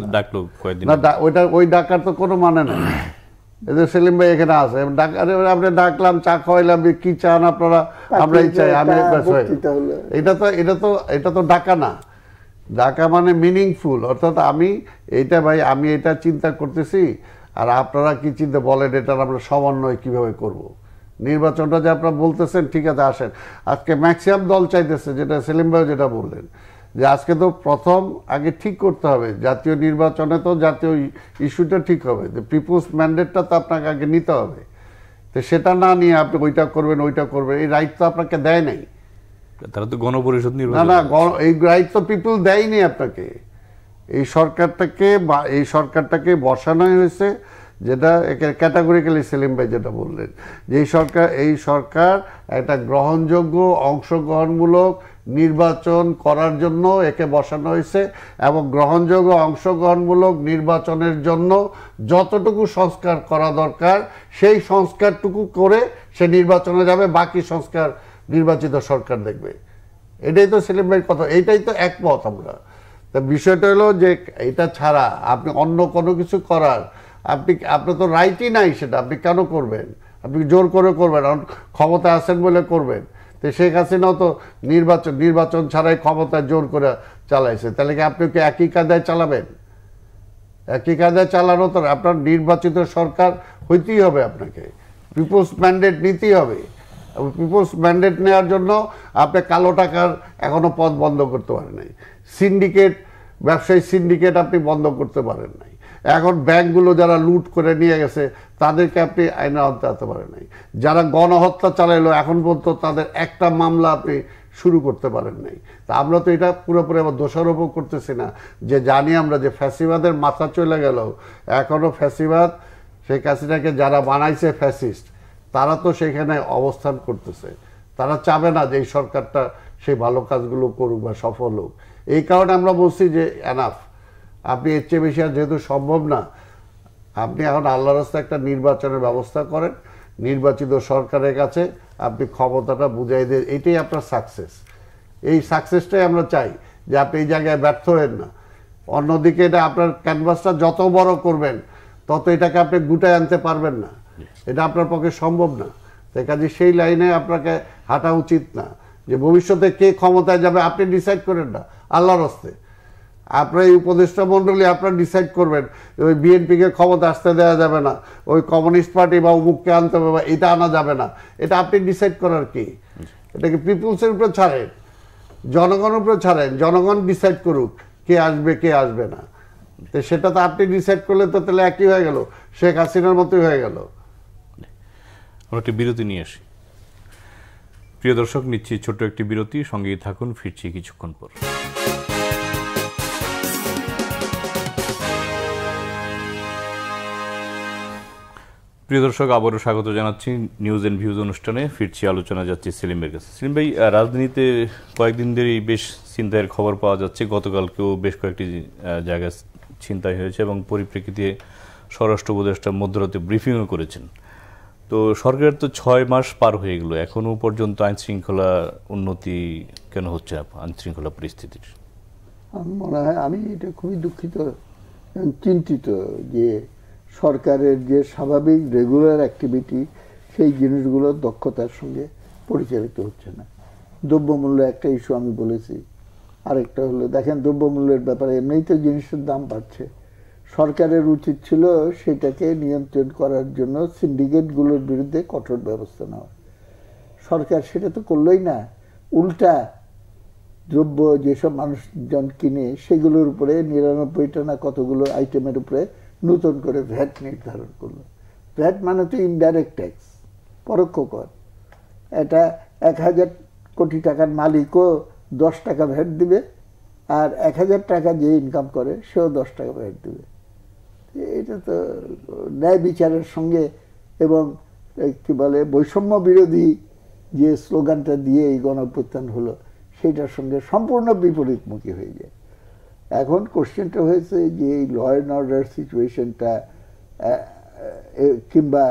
না। ওই ডাকার তো কোনো মানে নেই। এদের সেলিম ভাই এখানে আছে, আপনি ডাকলাম, চা খাওয়াইলাম, কি চান আপনারা, আমরাই চাই, আমি এটা তো ডাকা না। ডাকা মানে মিনিংফুল, অর্থাৎ আমি এটা চিন্তা করতেছি আর আপনারা কি চিন্তা বলেন, এটার আমরা সমন্বয় কিভাবে করব। নির্বাচনটা যে আপনারা বলতেছেন ঠিক আছে আসেন, আজকে ম্যাক্সিমাম দল চাইতেছে, যেটা সেলিম ভাই যেটা বললেন, যে আজকে তো প্রথম আগে ঠিক করতে হবে জাতীয় নির্বাচনে, তো জাতীয় ইস্যুটা ঠিক হবে, পিপুলস ম্যান্ডেটটা তো আপনাকে আগে নিতে হবে। তো সেটা না নিয়ে আপনি ওইটা করবেন এই রাইট তো আপনাকে দেয় নাই। তারা তো গণপরিষদ নির্বাচন, না এই রাইট তো পিপুল দেয়নি আপনাকে। এই সরকারটাকে বসানোই হয়েছে, যেটা ক্যাটাগরিক্যালি সেলিম ভাই যেটা বললেন, যে এই সরকার একটা গ্রহণযোগ্য অংশগ্রহণমূলক নির্বাচন করার জন্য একে বসানো হয়েছে, এবং গ্রহণযোগ্য অংশগ্রহণমূলক নির্বাচনের জন্য যতটুকু সংস্কার করা দরকার সেই সংস্কারটুকু করে সে নির্বাচনে যাবে, বাকি সংস্কার নির্বাচিত সরকার দেখবে। এটাই তো সেলিম ভাইয়ের কথা, এইটাই তো একমত আমরা। তা বিষয়টা হলো যে এটা ছাড়া আপনি অন্য কোনো কিছু করার আপনার তো রাইটই নাই, সেটা আপনি কেন করবেন? আপনি জোর করে করবেন, ক্ষমতা আছেন বলে করবেন। তো শেখ হাসিনাও তো নির্বাচন ছাড়াই ক্ষমতা জোর করে চালাইছে, তাহলে কি আপনি কি একই কায়দায় চালাবেন? একই কায়দায় চালানো তো আপনার নির্বাচিত সরকার হইতেই হবে, আপনাকে পিপলস ম্যান্ডেট নিতেই হবে। পিপলস ম্যান্ডেট নেওয়ার জন্য আপনি কালো টাকার এখনো পথ বন্ধ করতে পারেন নাই, ব্যবসায়ী সিন্ডিকেট আপনি বন্ধ করতে পারেন নাই, এখন ব্যাংকগুলো যারা লুট করে নিয়ে গেছে তাদেরকে আপনি আইনে আনতে পারেন নাই, যারা গণহত্যা চালাইলো এখন পর্যন্ত তাদের একটা মামলা আপনি শুরু করতে পারেন নাই। তা আমরা তো এটা পুরোপুরি আবার দোষারোপও করতেছি না, যে জানি আমরা যে ফ্যাসিবাদের মাথা চলে গেল, এখনো ফ্যাসিবাদ শেখ হাসিনাকে যারা বানাইছে ফ্যাসিস্ট, তারা তো সেখানে অবস্থান করতেছে, তারা চাবে না যে এই সরকারটা সেই ভালো কাজগুলো করুক বা সফল হোক। এই কারণে আমরা বলছি যে এনাফ, আপনি এর চেয়ে বেশি আর যেহেতু সম্ভব না, আপনি এখন আল্লাহর রাস্তায় একটা নির্বাচনের ব্যবস্থা করেন, নির্বাচিত সরকারের কাছে আপনি ক্ষমতাটা বুঝাই দিয়ে, এটাই আপনার সাকসেস। এই সাকসেসটাই আমরা চাই, যে আপনি এই জায়গায় ব্যর্থ হবেন না। অন্যদিকে এটা আপনার ক্যানভাসটা যত বড় করবেন তত এটাকে আপনি গুটায় আনতে পারবেন না, এটা আপনার পক্ষে সম্ভব না। তাই কাজে সেই লাইনে আপনাকে হাঁটা উচিত না, যে ভবিষ্যতে কে ক্ষমতায় যাবে আপনি ডিসাইড করেন না, আল্লাহর হস্তে। আপনার এই উপদেষ্টা মণ্ডলী আপনারা ডিসাইড করবেন, ওই বিএনপিকে ক্ষমতা আসতে দেওয়া যাবে না, ওই কমিউনিস্ট পার্টি বা অমুককে আনতে হবে বা এটা আনা যাবে না, এটা আপনি ডিসাইড করার কি? এটাকে পিপুলসের উপরে ছাড়েন, জনগণের উপরে ছাড়েন, জনগণ ডিসাইড করুক কে আসবে কে আসবে না। তো সেটা তো আপনি ডিসাইড করলে তো তাহলে একই হয়ে গেল, শেখ হাসিনার মতোই হয়ে গেল। আমরা একটি বিরতি নিয়ে আসি। প্রিয় দর্শক, নিচ্ছি ছোট্ট একটি বিরতি, সঙ্গেই থাকুন, ফিরছি কিছুক্ষণ পর। প্রিয় দর্শক, আবারও স্বাগত জানাচ্ছি নিউজ এন্ড ভিউজ অনুষ্ঠানে। ফিরছি, আলোচনা যাচ্ছি সেলিমের কাছে। সেলিম ভাই, রাজনীতিতে কয়েকদিন ধরেই বেশ ছিনতাইয়ের খবর পাওয়া যাচ্ছে। গতকালকেও বেশ কয়েকটি জায়গায় ছিনতাই হয়েছে এবং পরিপ্রেক্ষিতে স্বরাষ্ট্র উপদেষ্টা মধ্যরাতে ব্রিফিংও করেছেন। তো সরকারের তো 6 মাস পার হয়ে গেল, এখনো পর্যন্ত আইন শৃঙ্খলা উন্নতি কেন হচ্ছে না আইন শৃঙ্খলা পরিস্থিতির? আমার মনে হয়, আমি এটা খুবই দুঃখিত এবং চিন্তিত যে সরকারের যে স্বাভাবিক রেগুলার অ্যাক্টিভিটি সেই জিনিসগুলো দক্ষতার সঙ্গে পরিচালিত হচ্ছে না। দ্রব্যমূল্য একটা ইস্যু আমি বলেছি, আরেকটা হলো দেখেন দ্রব্যমূল্যের ব্যাপারে এমনিই তো জিনিসের দাম বাড়ছে। সরকারের উচিত ছিল সেটাকে নিয়ন্ত্রণ করার জন্য সিন্ডিকেটগুলোর বিরুদ্ধে কঠোর ব্যবস্থা নেওয়া। সরকার সেটা তো করলোই না, উল্টা দ্রব্য যেসব মানুষজন কিনে সেগুলোর উপরে 99টা না কতগুলো আইটেমের উপরে নতুন করে ভ্যাট নির্ধারণ করলো। ভ্যাট মানে তো ইনডাইরেক্ট ট্যাক্স, পরোক্ষ কর। এটা 1000 কোটি টাকার মালিকও 10 টাকা ভ্যাট দিবে, আর 1000 টাকা যে ইনকাম করে সেও 10 টাকা ভ্যাট দিবে। এটা তো ন্যায় বিচারের সঙ্গে এবং কি বলে বৈষম্য বিরোধী যে স্লোগানটা দিয়ে এই গণঅভ্যুত্থান হলো সেটার সঙ্গে সম্পূর্ণ বিপরীতমুখী হয়ে যায়। এখন কোশ্চেনটা হয়েছে যে এই ল অ্যান্ড অর্ডার সিচুয়েশনটা কিংবা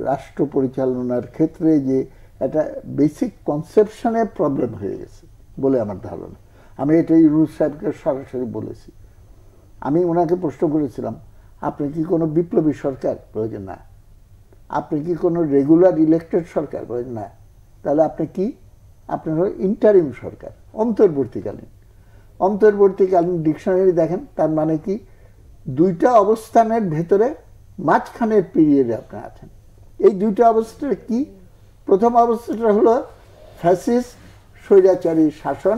রাষ্ট্র পরিচালনার ক্ষেত্রে যে একটা বেসিক কনসেপশনের প্রবলেম হয়ে গেছে বলে আমার ধারণা। আমি এটা ইউনূস সাহেবকে সরাসরি বলেছি। আমি ওনাকে প্রশ্ন করেছিলাম, আপনি কি কোনো বিপ্লবী সরকার? বলেছেন না। আপনি কি কোনো রেগুলার ইলেক্টেড সরকার? বলেছেন না। তাহলে আপনি কি? আপনার হলো ইন্টারিম সরকার, অন্তর্বর্তীকালীন। অন্তর্বর্তীকালীন ডিকশনারি দেখেন, তার মানে কি দুইটা অবস্থানের ভেতরে মাঝখানের পিরিয়ডে আপনি আছেন। এই দুইটা অবস্থাটা কি? প্রথম অবস্থাটা হলো ফ্যাসিস্ট স্বৈরাচারী শাসন,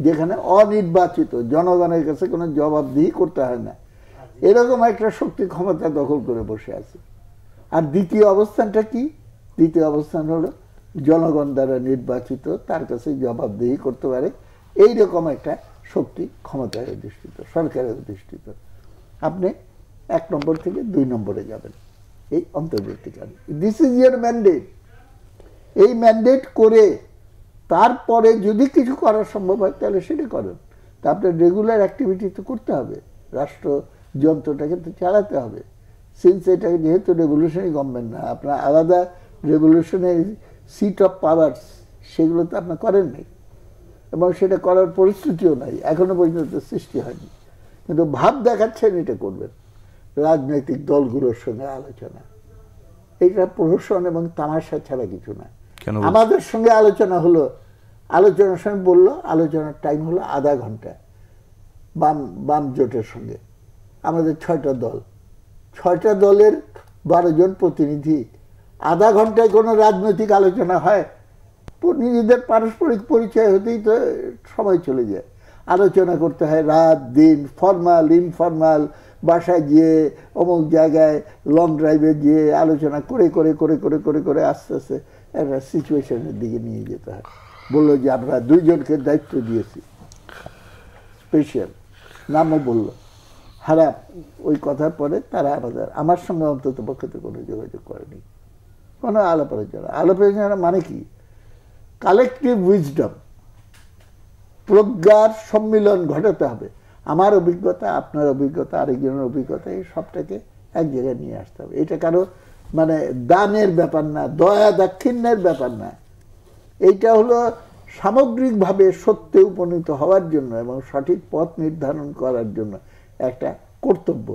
যেখানে অনির্বাচিত জনগণের কাছে কোনো জবাবদিহি করতে হয় না, এরকম একটা শক্তি ক্ষমতা দখল করে বসে আছে। আর দ্বিতীয় অবস্থানটা কি? দ্বিতীয় অবস্থান হলো জনগণ দ্বারা নির্বাচিত, তার কাছে জবাবদিহি করতে পারে এইরকম একটা শক্তি ক্ষমতায় অধিষ্ঠিত, সরকারের অধিষ্ঠিত। আপনি 1 নম্বর থেকে 2 নম্বরে যাবেন, এই অন্তর্বর্তীকালীন। This is year mandate. এই ম্যান্ডেট করে তারপরে যদি কিছু করা সম্ভব হয় তাহলে সেটা করেন। তা আপনার রেগুলার অ্যাক্টিভিটি তো করতে হবে, রাষ্ট্র যন্ত্রটাকে তো চালাতে হবে। সিন্স এটা যেহেতু রেভলিউশনারি গভর্নমেন্ট না, আপনার আলাদা রেভলিউশনারি সিট অফ পাওয়ার্স সেগুলো তো আপনার করেন নাই, এবং সেটা করার পরিস্থিতিও নাই, এখনো পর্যন্ত সৃষ্টি হয়নি। কিন্তু ভাব দেখাচ্ছেন এটা করবেন। রাজনৈতিক দলগুলোর সঙ্গে আলোচনা, এটা প্রহসন এবং তামাশা ছাড়া কিছু না। আমাদের সঙ্গে আলোচনা হলো, আলোচনার সময় বললো আলোচনার টাইম হলো আধা ঘন্টা। বাম জোটের সঙ্গে আমাদের 6টা দল, 6টা দলের 12 জন প্রতিনিধি, আধা ঘন্টায় কোনো রাজনৈতিক আলোচনা হয়? নিজেদের পারস্পরিক পরিচয় হতেই তো সময় চলে যায়। আলোচনা করতে হয় রাত দিন, ফর্মাল ইনফর্মাল, বাসায় গিয়ে অমুক জায়গায় লং ড্রাইভে গিয়ে আলোচনা করে করে করে করে করে করে আস্তে আস্তে একটা সিচুয়েশনের দিকে নিয়ে যেতে হয়। বললো যে আমরা 2 জনকে দায়িত্ব দিয়েছি, স্পেশাল নামও বললো। খারাপ ওই কথার পরে তারা আমার সঙ্গে অন্তত পক্ষে তো কোনো যোগাযোগ করেনি, কোনো আলাপ আলোচনা। আলাপ আলোচনা মানে কি? কালেকটিভ উইজডম, প্রজ্ঞার সম্মিলন ঘটাতে হবে। আমার অভিজ্ঞতা, আপনার অভিজ্ঞতা, আরেকজনের অভিজ্ঞতা, এই সবটাকে এক জায়গায় নিয়ে আসতে হবে। এটা কারো মানে দানের ব্যাপার না, দয়া দাক্ষিণ্যের ব্যাপার না। এইটা হলো সামগ্রিকভাবে সত্যে উপনীত হওয়ার জন্য এবং সঠিক পথ নির্ধারণ করার জন্য একটা কর্তব্য।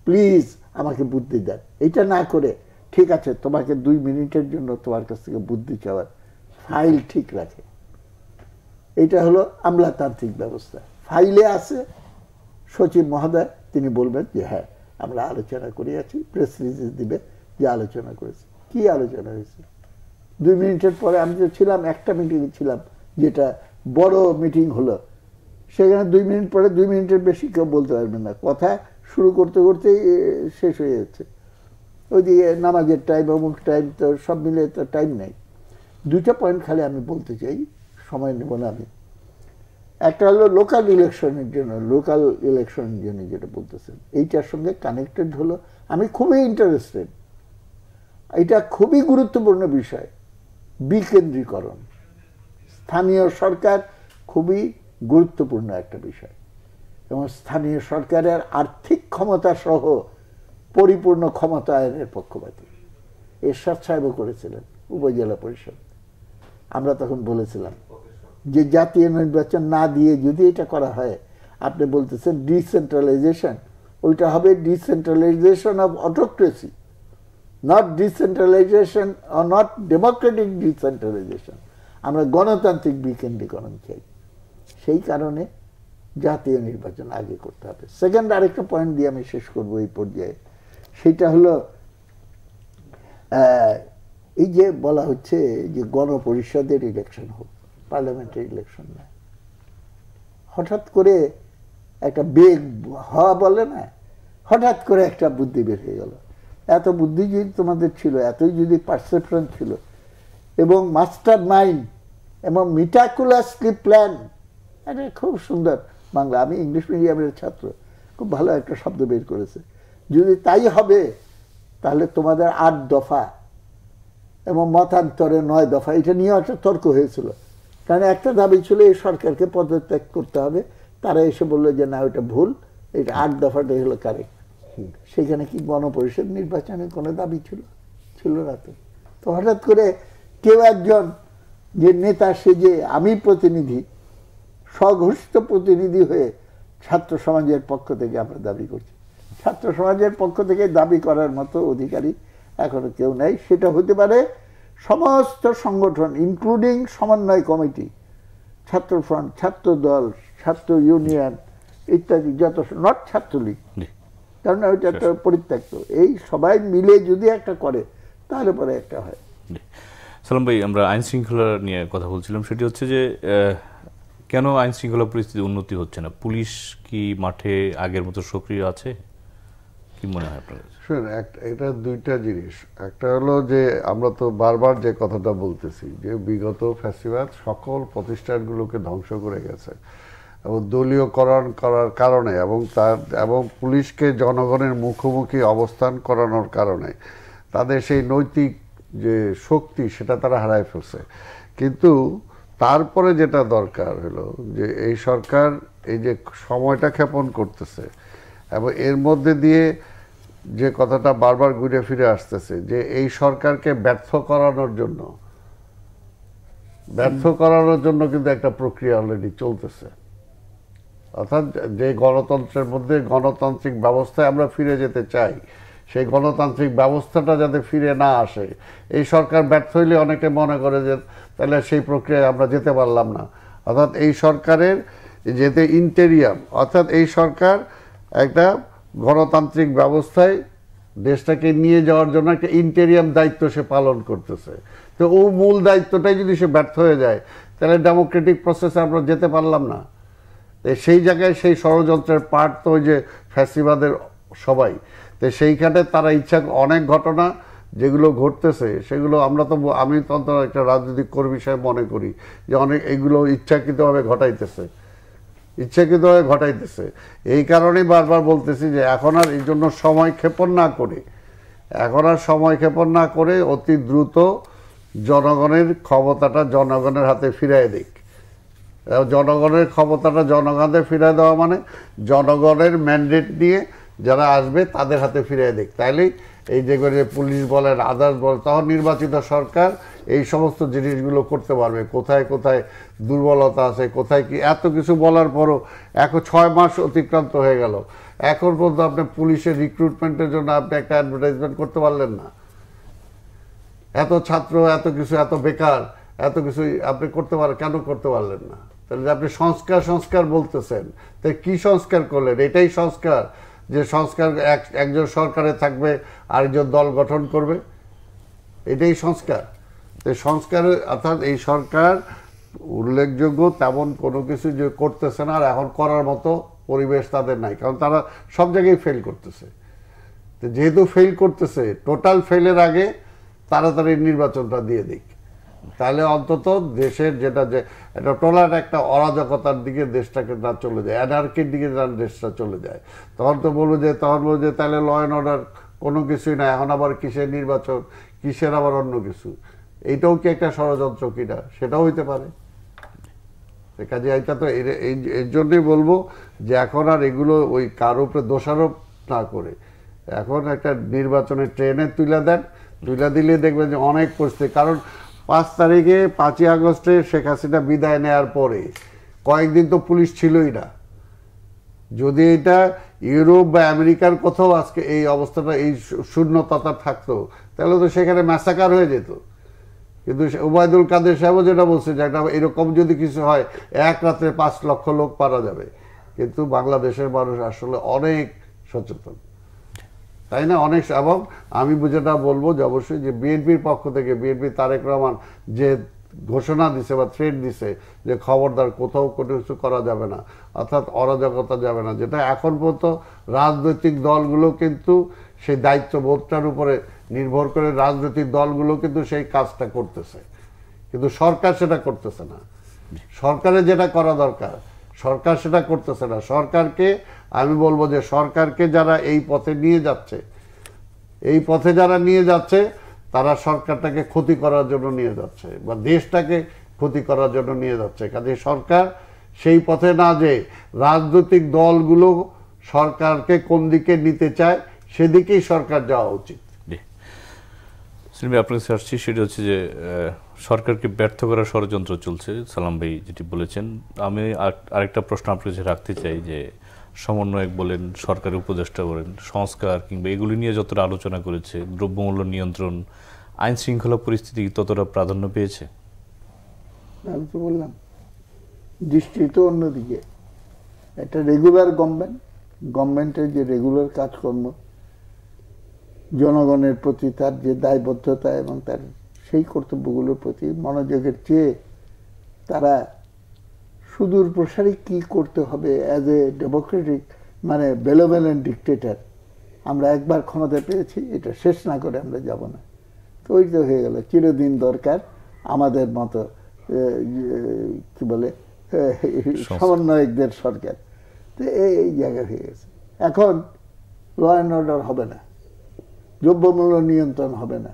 প্লিজ আমাকে বুদ্ধি দেন। এটা না করে ঠিক আছে তোমাকে 2 মিনিটের জন্য তোমার কাছ থেকে বুদ্ধি চাওয়ার, ফাইল ঠিক রাখে। এটা হলো আমলাতান্ত্রিক ব্যবস্থা। ফাইলে আছে সচিব মহোদয়, তিনি বলবেন যে হ্যাঁ আমরা আলোচনা করিয়াছি, প্রেস রিলিজ দিবে যে আলোচনা করেছি। কি আলোচনা হয়েছে? 2 মিনিটের পরে আমি তো ছিলাম, একটা মিটিংয়ে ছিলাম, যেটা বড় মিটিং হলো, সেখানে 2 মিনিট পরে 2 মিনিটের বেশি কেউ বলতে পারবেন না। কথা শুরু করতে করতেই শেষ হয়ে যাচ্ছে। ওইদিকে নামাজের টাইম, অমুক টাইম, তো সব মিলে তো টাইম নেই। 2টা পয়েন্ট খালি আমি বলতে চাই, সময় নেব না আমি। একটা হলো লোকাল ইলেকশনের জন্য যেটা বলতেছেন, এইটার সঙ্গে কানেক্টেড হলো। আমি খুবই ইন্টারেস্টেড এটা খুবই গুরুত্বপূর্ণ বিষয়। বিকেন্দ্রীকরণ, স্থানীয় সরকার খুবই গুরুত্বপূর্ণ একটা বিষয়, এবং স্থানীয় সরকারের আর্থিক ক্ষমতা সহ পরিপূর্ণ ক্ষমতায়নের পক্ষপাতী। এরশাদ সাহেবও করেছিলেন উপজেলা পরিষদ। আমরা তখন বলেছিলাম যে জাতীয় নির্বাচন না দিয়ে যদি এটা করা হয়, আপনি বলতেছেন ডিসেন্ট্রালাইজেশন, ওইটা হবে decentralisation of autocracy, not decentralisation or not Democratic decentralisation. আমরা গণতান্ত্রিক বিকেন্দ্রীকরণ চাই। সেই কারণে জাতীয় নির্বাচন আগে করতে হবে। সেকেন্ড আরেকটা পয়েন্ট দিয়ে আমি শেষ করব এই পর্যায়ে, সেটা হলো এই যে বলা হচ্ছে যে গণপরিষদের ইলেকশন হোক, পার্লামেন্টের ইলেকশন না। হঠাৎ করে একটা বেগ হওয়া বলে না, হঠাৎ করে একটা বুদ্ধি বের হয়ে গেল। এত বুদ্ধি যদি তোমাদের ছিল, এতই যদি পারসেপশন ছিল, এবং মাস্টার মাইন্ড এবং মিটাকুলাসলি প্ল্যান, এটা খুব সুন্দর বাংলা, আমি ইংলিশ মিডিয়ামের ছাত্র, খুব ভালো একটা শব্দ বের করেছে। যদি তাই হবে তাহলে তোমাদের 8 দফা এবং মতান্তরে 9 দফা, এটা নিয়ে একটা তর্ক হয়েছিল। কারণ একটা দাবি ছিল এই সরকারকে পদত্যাগ করতে হবে, তারা এসে বললো যে না, ওইটা ভুল, এটা 8 দফাটাই হলো কারেক্ট। সেখানে কি গণপরিষদ নির্বাচনের কোনো দাবি ছিল? ছিল না। তো হঠাৎ করে কেউ একজন যে নেতা, সে যে আমি প্রতিনিধি, স্বঘোষিত প্রতিনিধি হয়ে ছাত্র সমাজের পক্ষ থেকে আমরা দাবি করছি। ছাত্র সমাজের পক্ষ থেকে দাবি করার মতো অধিকারী এখনো কেউ নেই। সেটা হতে পারে সমস্ত সংগঠন, ইনক্লুডিং সমন্বয় কমিটি, ছাত্র ফ্রন্ট, ছাত্র দল, ছাত্র ইউনিয়ন ইত্যাদি, যত, নট ছাত্রলীগ, কারণ ওইটা তো পরিত্যক্ত। এই সবাই মিলে যদি একটা করে তাহলে পরে একটা হয়। সালাম ভাই, আমরা আইন শৃঙ্খলা নিয়ে কথা বলছিলাম। সেটি হচ্ছে যে কেন আইন শৃঙ্খলা পরিস্থিতি উন্নতি হচ্ছে না? পুলিশ কি মাঠে আগের মতো সক্রিয় আছে? কি মনে হয় আপনার? শুনুন, এটা দুইটা জিনিস। একটা হলো যে আমরা তো বারবার যে কথাটা বলতেছি যে বিগত ফ্যাসিবাদ সকল প্রতিষ্ঠানগুলোকে ধ্বংস করে গেছে, এবং দলীয়করণ করার কারণে এবং পুলিশকে জনগণের মুখোমুখি অবস্থান করানোর কারণে তাদের সেই নৈতিক যে শক্তি সেটা তারা হারায় ফেলছে। কিন্তু তারপরে যেটা দরকার হলো যে এই সরকার এই যে সময়টা ক্ষেপণ করতেছে, এবং এর মধ্যে দিয়ে যে কথাটা বারবার ঘুরে ফিরে আসতেছে যে এই সরকারকে ব্যর্থ করানোর জন্য কিন্তু একটা প্রক্রিয়া অলরেডি চলতেছে। অর্থাৎ যে গণতন্ত্রের মধ্যে গণতান্ত্রিক ব্যবস্থায় আমরা ফিরে যেতে চাই, সেই গণতান্ত্রিক ব্যবস্থাটা যাতে ফিরে না আসে, এই সরকার ব্যর্থ হইলে অনেকে মনে করে যে তাহলে সেই প্রক্রিয়ায় আমরা যেতে পারলাম না। অর্থাৎ এই সরকারের যেতে ইন্টেরিয়াম, অর্থাৎ এই সরকার একটা গণতান্ত্রিক ব্যবস্থায় দেশটাকে নিয়ে যাওয়ার জন্য একটা ইন্টেরিয়াম দায়িত্ব সে পালন করতেছে। তো ও মূল দায়িত্বটাই যদি সে ব্যর্থ হয়ে যায়, তাহলে ডেমোক্রেটিক প্রসেসে আমরা যেতে পারলাম না। সেই জায়গায় সেই ষড়যন্ত্রের পার্ট তো ওই যে ফ্যাসিবাদের সবাই। তো সেইখানে তারা অনেক ঘটনা যেগুলো ঘটতেছে সেগুলো আমি তো অন্তত একটা রাজনৈতিক কর্মী হিসেবে মনে করি যে অনেক এগুলো ইচ্ছাকৃতভাবে ঘটাইতেছে। এই কারণেই বারবার বলতেছি যে এখন আর এই জন্য সময় ক্ষেপণ না করে অতি দ্রুত জনগণের ক্ষমতাটা জনগণের হাতে ফিরিয়ে দিক। জনগণের ক্ষমতাটা জনগণের ফিরিয়ে দেওয়া মানে জনগণের ম্যান্ডেট নিয়ে যারা আসবে তাদের হাতে ফিরিয়ে দিক। তাইলেই এই যে পুলিশ বলেন, আদার্স বলেন, তখন নির্বাচিত সরকার এই সমস্ত জিনিসগুলো করতে পারবে। কোথায় কোথায় দুর্বলতা আছে, কোথায় কি, এত কিছু বলার পরও এখন 6 মাস অতিক্রান্ত হয়ে গেল, এখন পর্যন্ত আপনি পুলিশের রিক্রুটমেন্টের জন্য আপনি একটা অ্যাডভার্টাইজমেন্ট করতে পারলেন না। এত ছাত্র, এত কিছু, এত বেকার, এত কিছু আপনি কেন করতে পারলেন না? তাহলে আপনি সংস্কার বলতেছেন, তাই কি সংস্কার করলেন? এটাই সংস্কার যে সংস্কার একজন সরকারে থাকবে, আরেকজন দল গঠন করবে, এটাই সংস্কার? অর্থাৎ এই সরকার উল্লেখযোগ্য তেমন কোনো কিছু যে করতেছে না, আর এখন করার মতো পরিবেশ তাদের নাই, কারণ তারা সব জায়গায় ফেল করতেছে। তো যেহেতু ফেল করতেছে, টোটাল ফেলের আগে তাড়াতাড়ি নির্বাচনটা দিয়ে দিক, তাহলে অন্তত দেশের যেটা যে একটা টোলার একটা অরাজকতার দিকে দেশটাকে না চলে যায়, অ্যানার্কির দিকে দেশটা চলে যায়, তখন বলবো যে তাহলে ল অ্যান্ড অর্ডার কোনো কিছুই না, এখন আবার কিসের নির্বাচন, কিসের আবার অন্য কিছু, এইটাও কি একটা ষড়যন্ত্র কিনা, সেটাও হইতে পারে। কাজে এটা তো এর জন্যই বলবো যে এখন আর এগুলো ওই কারো উপরে দোষারোপ না করে এখন একটা নির্বাচনের ট্রেনে তুলে দেন, তুলে দিলে দেখবেন যে অনেক পরিস্থিতি। কারণ 5 তারিখে 5ই আগস্টে শেখ হাসিনা বিদায় নেওয়ার পরে কয়েকদিন তো পুলিশ ছিলই না। যদি এটা ইউরোপ বা আমেরিকার কোথাও আজকে এই অবস্থাটা, এই শূন্যতা থাকতো, তাহলে তো সেখানে ম্যাসাকার হয়ে যেত। কিন্তু ওবায়দুল কাদের সাহেবও যেটা বলছে যে একটা এরকম যদি কিছু হয় 1 রাত্রে 5 লক্ষ লোক মারা যাবে। কিন্তু বাংলাদেশের মানুষ আসলে অনেক সচেতন, তাই না? অনেক। এবং আমি যেটা বলবো যে অবশ্যই যে বিএনপির পক্ষ থেকে বিএনপি তারেক রহমান যে ঘোষণা দিছে বা থ্রেট দিছে যে খবরদার কোথাও কোনো কিছু করা যাবে না, অর্থাৎ অরাজকতা যাবে না, যেটা এখন পর্যন্ত রাজনৈতিক দলগুলো কিন্তু সেই দায়িত্ববোধটার উপরে নির্ভর করে রাজনৈতিক দলগুলো কিন্তু সেই কাজটা করতেছে, কিন্তু সরকার সেটা করতেছে না। সরকারের যেটা করা দরকার সরকার সেটা করতেছে না। সরকারকে আমি বলবো যে সরকারকে যারা এই পথে নিয়ে যাচ্ছে, এই পথে যারা নিয়ে যাচ্ছে তারা সরকারটাকে ক্ষতি করার জন্য নিয়ে যাচ্ছে বা দেশটাকে ক্ষতি করার জন্য নিয়ে যাচ্ছে। কাজে সরকার সেই পথে না যে রাজনৈতিক দলগুলো সরকারকে কোন দিকে নিতে চায় সেদিকেই সরকার যাওয়া উচিত। সেলিম, আপনার কাছে আসছি, সেটা হচ্ছে যে সরকারকে ব্যর্থ করার ষড়যন্ত্র চলছে, সালাম ভাই যেটি বলেছেন। আমি আরেকটা প্রশ্ন আপনার কাছে রাখতে চাই যে সমন্বয়ক বলেন, সরকারের উপদেষ্টা বলেন, সংস্কার কিংবা এগুলি নিয়ে যতটা আলোচনা করেছে, দ্রব্যমূল্য নিয়ন্ত্রণ, আইন শৃঙ্খলা পরিস্থিতি ততটা প্রাধান্য পেয়েছে? আমি তো বললাম দৃষ্টি তো অন্যদিকে। একটা রেগুলার গভর্নমেন্টের যে রেগুলার কাজকর্ম, জনগণের প্রতি তার যে দায়বদ্ধতা এবং তার সেই কর্তব্যগুলোর প্রতি মনোযোগের চেয়ে তারা সুদূর প্রসারী কি করতে হবে অ্যাজ এ ডেমোক্রেটিক মানে বেলোভেলেন্ট ডিক্টেটর, আমরা একবার ক্ষমতা পেয়েছি, এটা শেষ না করে আমরা যাব না। তো ওই তো হয়ে গেল চিরদিন দরকার আমাদের মতো কি বলে সমন্বয়কদের সরকার। তো এই জায়গা হয়ে গেছে। এখন ল অ্যান্ড অর্ডার হবে না, দ্রব্যমূল্য নিয়ন্ত্রণ হবে না।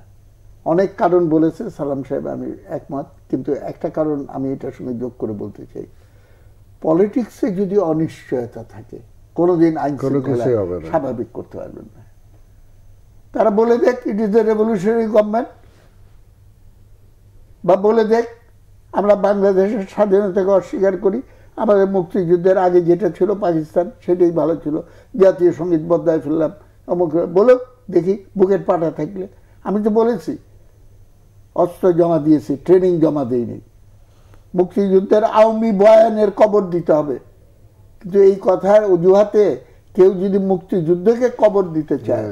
অনেক কারণ বলেছে সালাম সাহেব, আমি একমত, কিন্তু একটা কারণ আমি এটার সঙ্গে যোগ করে বলতে চাই। পলিটিক্সে যদি অনিশ্চয়তা থাকে কোনোদিন আইন শৃঙ্খলা স্বাভাবিক করতে পারবেন না। তারা বলে দেখ it is a revolutionary government, বা বলে দেখ আমরা বাংলাদেশের স্বাধীনতাকে অস্বীকার করি, আমাদের মুক্তিযুদ্ধের আগে যেটা ছিল পাকিস্তান সেটাই ভালো ছিল, জাতীয় সঙ্গীত বদলায় ফেললাম, অমুক বলো দেখি বুকের পাটা থাকলে। আমি তো বলেছি অস্ত্র জমা দিয়েছি, ট্রেনিং জমা দিইনি। মুক্তিযুদ্ধের আওয়ামী বয়ানের কবর দিতে হবে, কিন্তু এই কথার অজুহাতে কেউ যদি মুক্তিযুদ্ধকে কবর দিতে চায়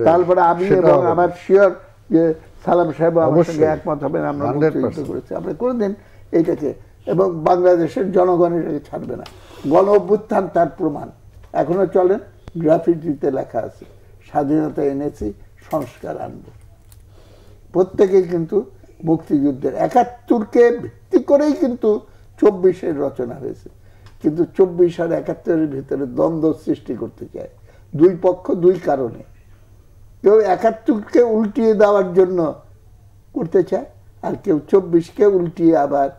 তারপরে আমি এবং আমার শিওর যে সালাম সাহেব আমার সঙ্গে একমত হবেন, আমরা মুক্তিযুদ্ধ করেছি, আমরা কোনোদিন এইটাকে, এবং বাংলাদেশের জনগণ এটাকে ছাড়বে না। গণ অভ্যুত্থান তার প্রমাণ এখনো চলেন, গ্রাফিটিতে লেখা আছে স্বাধীনতা এনেছি, সংস্কার আনব। প্রত্যেকেই কিন্তু মুক্তিযুদ্ধের ৭১কে ভিত্তি করেই কিন্তু ২৪-এর রচনা হয়েছে, কিন্তু ২৪ আর ৭১-এর ভিতরে দ্বন্দ্ব সৃষ্টি করতে চায় দুই পক্ষ দুই কারণে। কেউ ৭১কে উল্টিয়ে দেওয়ার জন্য করতে চায়, আর কেউ ২৪কে উল্টিয়ে আবার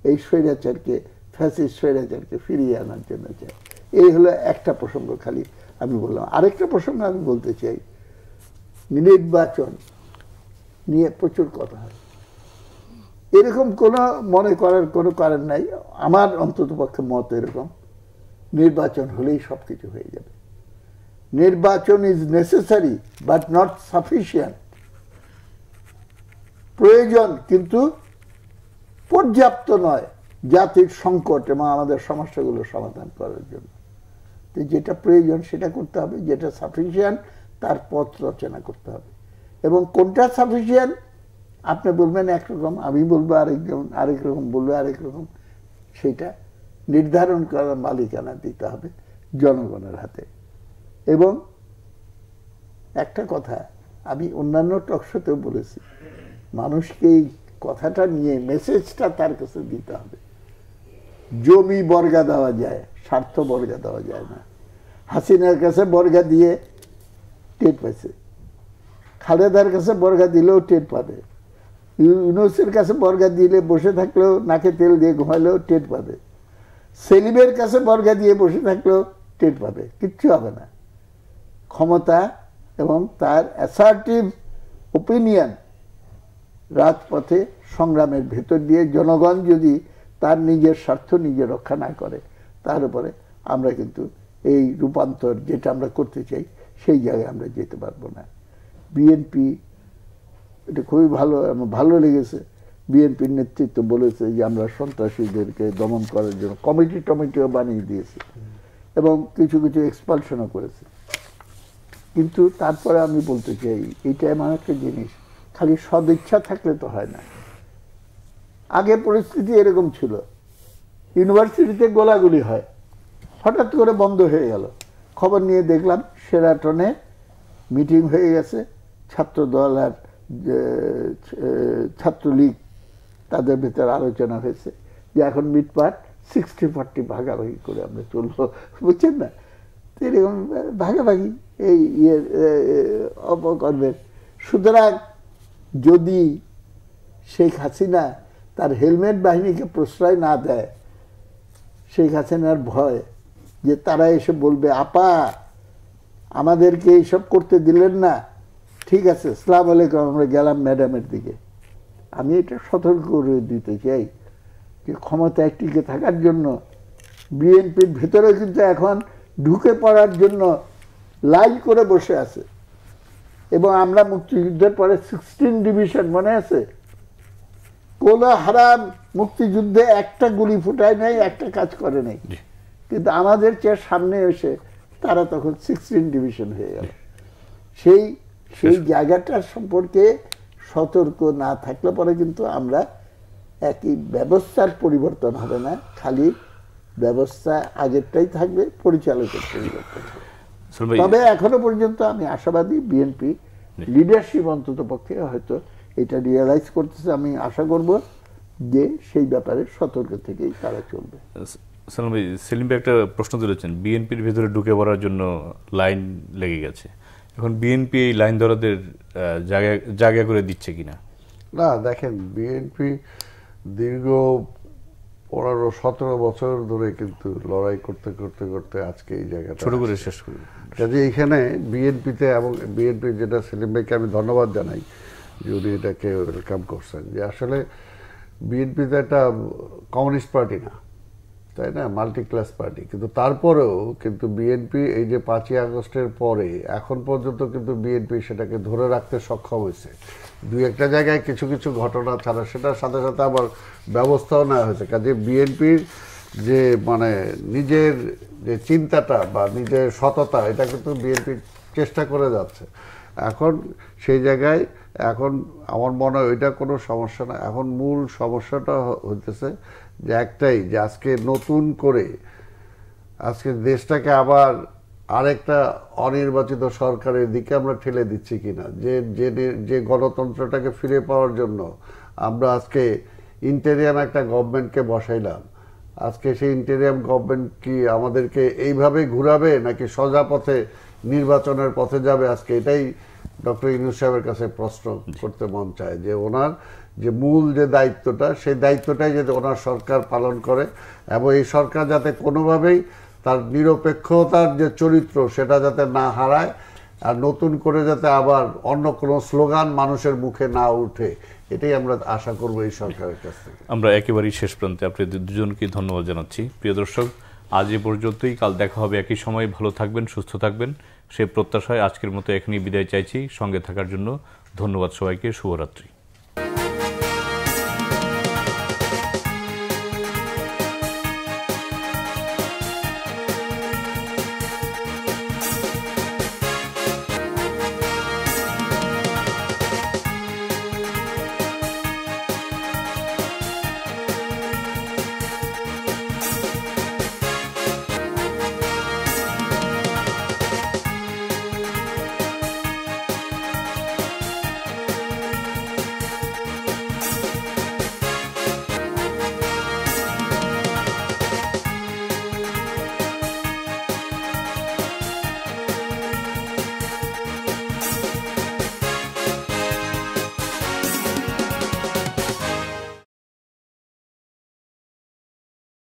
এই স্বৈরাচারকে, ফ্যাসিস্ট স্বৈরাচারকে ফিরিয়ে আনার জন্য চায়। এই হলো একটা প্রসঙ্গ খালি আমি বললাম। আরেকটা প্রসঙ্গ আমি বলতে চাই, নির্বাচন নিয়ে প্রচুর কথা হয়, এরকম কোনো মনে করার কোনো কারণ নাই। আমার অন্তত পক্ষে মত এরকম, নির্বাচন হলেই সব কিছু হয়ে যাবে। নির্বাচন is necessary but not sufficient, প্রয়োজন কিন্তু পর্যাপ্ত নয় জাতির সংকট এবং আমাদের সমস্যাগুলো সমাধান করার জন্য। তো যেটা প্রয়োজন সেটা করতে হবে, যেটা সাফিসিয়েন্ট তার পথ রচনা করতে হবে। এবং কোনটা সাফিসিয়েন্ট আপনি বলবেন একরকম, আমি বলবো আরেকজন, আরেক রকম বলবো আরেক রকম, সেটা নির্ধারণ করার মালিকানা দিতে হবে জনগণের হাতে। এবং একটা কথা আমি অন্যান্য টকশোতেও বলেছি, মানুষকে এই কথাটা নিয়ে মেসেজটা তার কাছে দিতে হবে। জমি বর্গা দেওয়া যায়, স্বার্থ বর্গা দেওয়া যায় না। হাসিনার কাছে বর্গা দিয়ে টের পাইছে, খালেদার কাছে বর্গা দিলেও টের পাবে, ইউনূসের কাছে বর্গা দিলে বসে থাকলেও নাকে তেল দিয়ে ঘুমালেও টের পাবে, সেলিমের কাছে বর্গা দিয়ে বসে থাকলেও টের পাবে, কিচ্ছু হবে না। ক্ষমতা এবং তার অ্যাসার্টিভ ওপিনিয়ন রাজপথে সংগ্রামের ভেতর দিয়ে জনগণ যদি তার নিজের স্বার্থ নিজে রক্ষা না করে, তার উপরে আমরা কিন্তু এই রূপান্তর যেটা আমরা করতে চাই সেই জায়গায় আমরা যেতে পারবো না। বিএনপি এটা খুবই ভালো, আমার ভালো লেগেছে, বিএনপির নেতৃত্ব বলেছে যে আমরা সন্ত্রাসীদেরকে দমন করার জন্য কমিটিও বানিয়ে দিয়েছে এবং কিছু কিছু এক্সপালশনও করেছে। কিন্তু তারপরে আমি বলতে চাই, এইটা এমন একটা জিনিস, খালি সদিচ্ছা থাকলে তো হয় না। আগে পরিস্থিতি এরকম ছিল, ইউনিভার্সিটিতে গোলাগুলি হয়, হঠাৎ করে বন্ধ হয়ে গেল, খবর নিয়ে দেখলাম শেরাটনে মিটিং হয়ে গেছে, ছাত্রদল আর ছাত্রলীগ তাদের ভেতরে আলোচনা হয়েছে যে এখন মিটপাট 60-40 ভাগাভাগি করে আমরা চলবো, বুঝছেন না? এরকম ভাগাভাগি এই অপকর্মের। সুতরাং যদি শেখ হাসিনা তার হেলমেট বাহিনীকে প্রশ্রয় না দেয়, শেখ হাসিনার ভয় যে তারা এসে বলবে আপা আমাদেরকে এইসব করতে দিলেন না, ঠিক আছে আসসালাম আলাইকুম আমরা গেলাম ম্যাডামের দিকে। আমি এটা সতর্ক করে দিতে চাই যে ক্ষমতায় টিকে থাকার জন্য বিএনপির ভেতরে কিন্তু এখন ঢুকে পড়ার জন্য লাইন করে বসে আছে। এবং আমরা মুক্তিযুদ্ধের পরে 16 ডিভিশন মনে আছে, কোন হারাম মুক্তিযুদ্ধে একটা গুলি ফুটায় নাই, একটা কাজ করে নাই, কিন্তু আমাদের চেয়ে সামনে এসে তারা তখন 16 ডিভিশন হয়ে গেল। সেই জায়গাটার সম্পর্কে সতর্ক না থাকলে পরে কিন্তু আমরা একই ব্যবস্থার পরিবর্তন হবে না, খালি ব্যবস্থা আগেরটাই থাকবে, পরিচালকের পরিবর্তন হবে। তবে এখনো পর্যন্ত আমি আশাবাদী বিএনপি লিডারশিপ অন্তত পক্ষে হয়তো এটা রিয়েলাইজ করতেছে। আমি আশা করব যে সেই ব্যাপারে সতর্ক থেকেই তারা চলবে। সালাম ভাই, সেলিম ভাই একটা প্রশ্ন তুলেছেন, বিএনপির ভেতরে ঢুকে পড়ার জন্য লাইন লেগে গেছে, এখন বিএনপি এই লাইন ধরাদের জায়গা করে দিচ্ছে কিনা? না, দেখেন বিএনপি দীর্ঘ 15-17 বছর ধরে কিন্তু লড়াই করতে করতে করতে আজকে এই জায়গাটা ছোট করে শেষ করি। কাজে এইখানে বিএনপিতে এবং বিএনপির যেটা সেলিম ভাইকে আমি ধন্যবাদ জানাই যে উনি এটাকে ওয়েলকাম করছেন, যে আসলে বিএনপিতে একটা কমিউনিস্ট পার্টি না, তাই না, মাল্টি ক্লাস পার্টি, কিন্তু তারপরেও কিন্তু বিএনপি এই যে 5ই আগস্টের পরে এখন পর্যন্ত কিন্তু বিএনপি সেটাকে ধরে রাখতে সক্ষম হয়েছে। দুই একটা জায়গায় কিছু কিছু ঘটনা ছাড়া সেটার সাথে সাথে আবার ব্যবস্থাও নেওয়া হয়েছে। কাজে বিএনপির যে মানে নিজের যে চিন্তাটা বা নিজের সততা, এটা কিন্তু বিএনপি চেষ্টা করে যাচ্ছে। এখন সেই জায়গায় এখন আমার মনে হয় ওইটা কোনো সমস্যা না। এখন মূল সমস্যাটা হইতেছে যে একটাই, যে আজকে নতুন করে আজকে দেশটাকে আবার আরেকটা অনির্বাচিত সরকারের দিকে আমরা ঠেলে দিচ্ছি কিনা, যে গণতন্ত্রটাকে ফিরে পাওয়ার জন্য আমরা আজকে ইন্টেরিয়াম একটা গভর্নমেন্টকে বসাইলাম, আজকে সেই ইন্টেরিয়াম গভর্নমেন্ট কি আমাদেরকে এইভাবে ঘুরাবে নাকি সোজা পথে নির্বাচনের পথে যাবে? আজকে এটাই ডক্টর ইউনূস সাহেবের কাছে প্রশ্ন করতে মন চায়, যে ওনার যে মূল যে দায়িত্বটা, সেই দায়িত্বটাই যাতে ওনার সরকার পালন করে এবং এই সরকার যাতে কোনোভাবেই তার নিরপেক্ষতার যে চরিত্র সেটা যাতে না হারায়, আর নতুন করে যাতে আবার অন্য কোনো স্লোগান মানুষের মুখে না উঠে, এটাই আমরা আশা করব এই সরকারের কাছ থেকে। আমরা একেবারেই শেষ প্রান্তে আপনাদের দুজনকে ধন্যবাদ জানাচ্ছি। প্রিয় দর্শক, আজ এ পর্যন্তই, কাল দেখা হবে একই সময়। ভালো থাকবেন, সুস্থ থাকবেন, সেই প্রত্যাশায় আজকের মতো এখানেই বিদায় চাইছি। সঙ্গে থাকার জন্য ধন্যবাদ সবাইকে। শুভরাত্রি।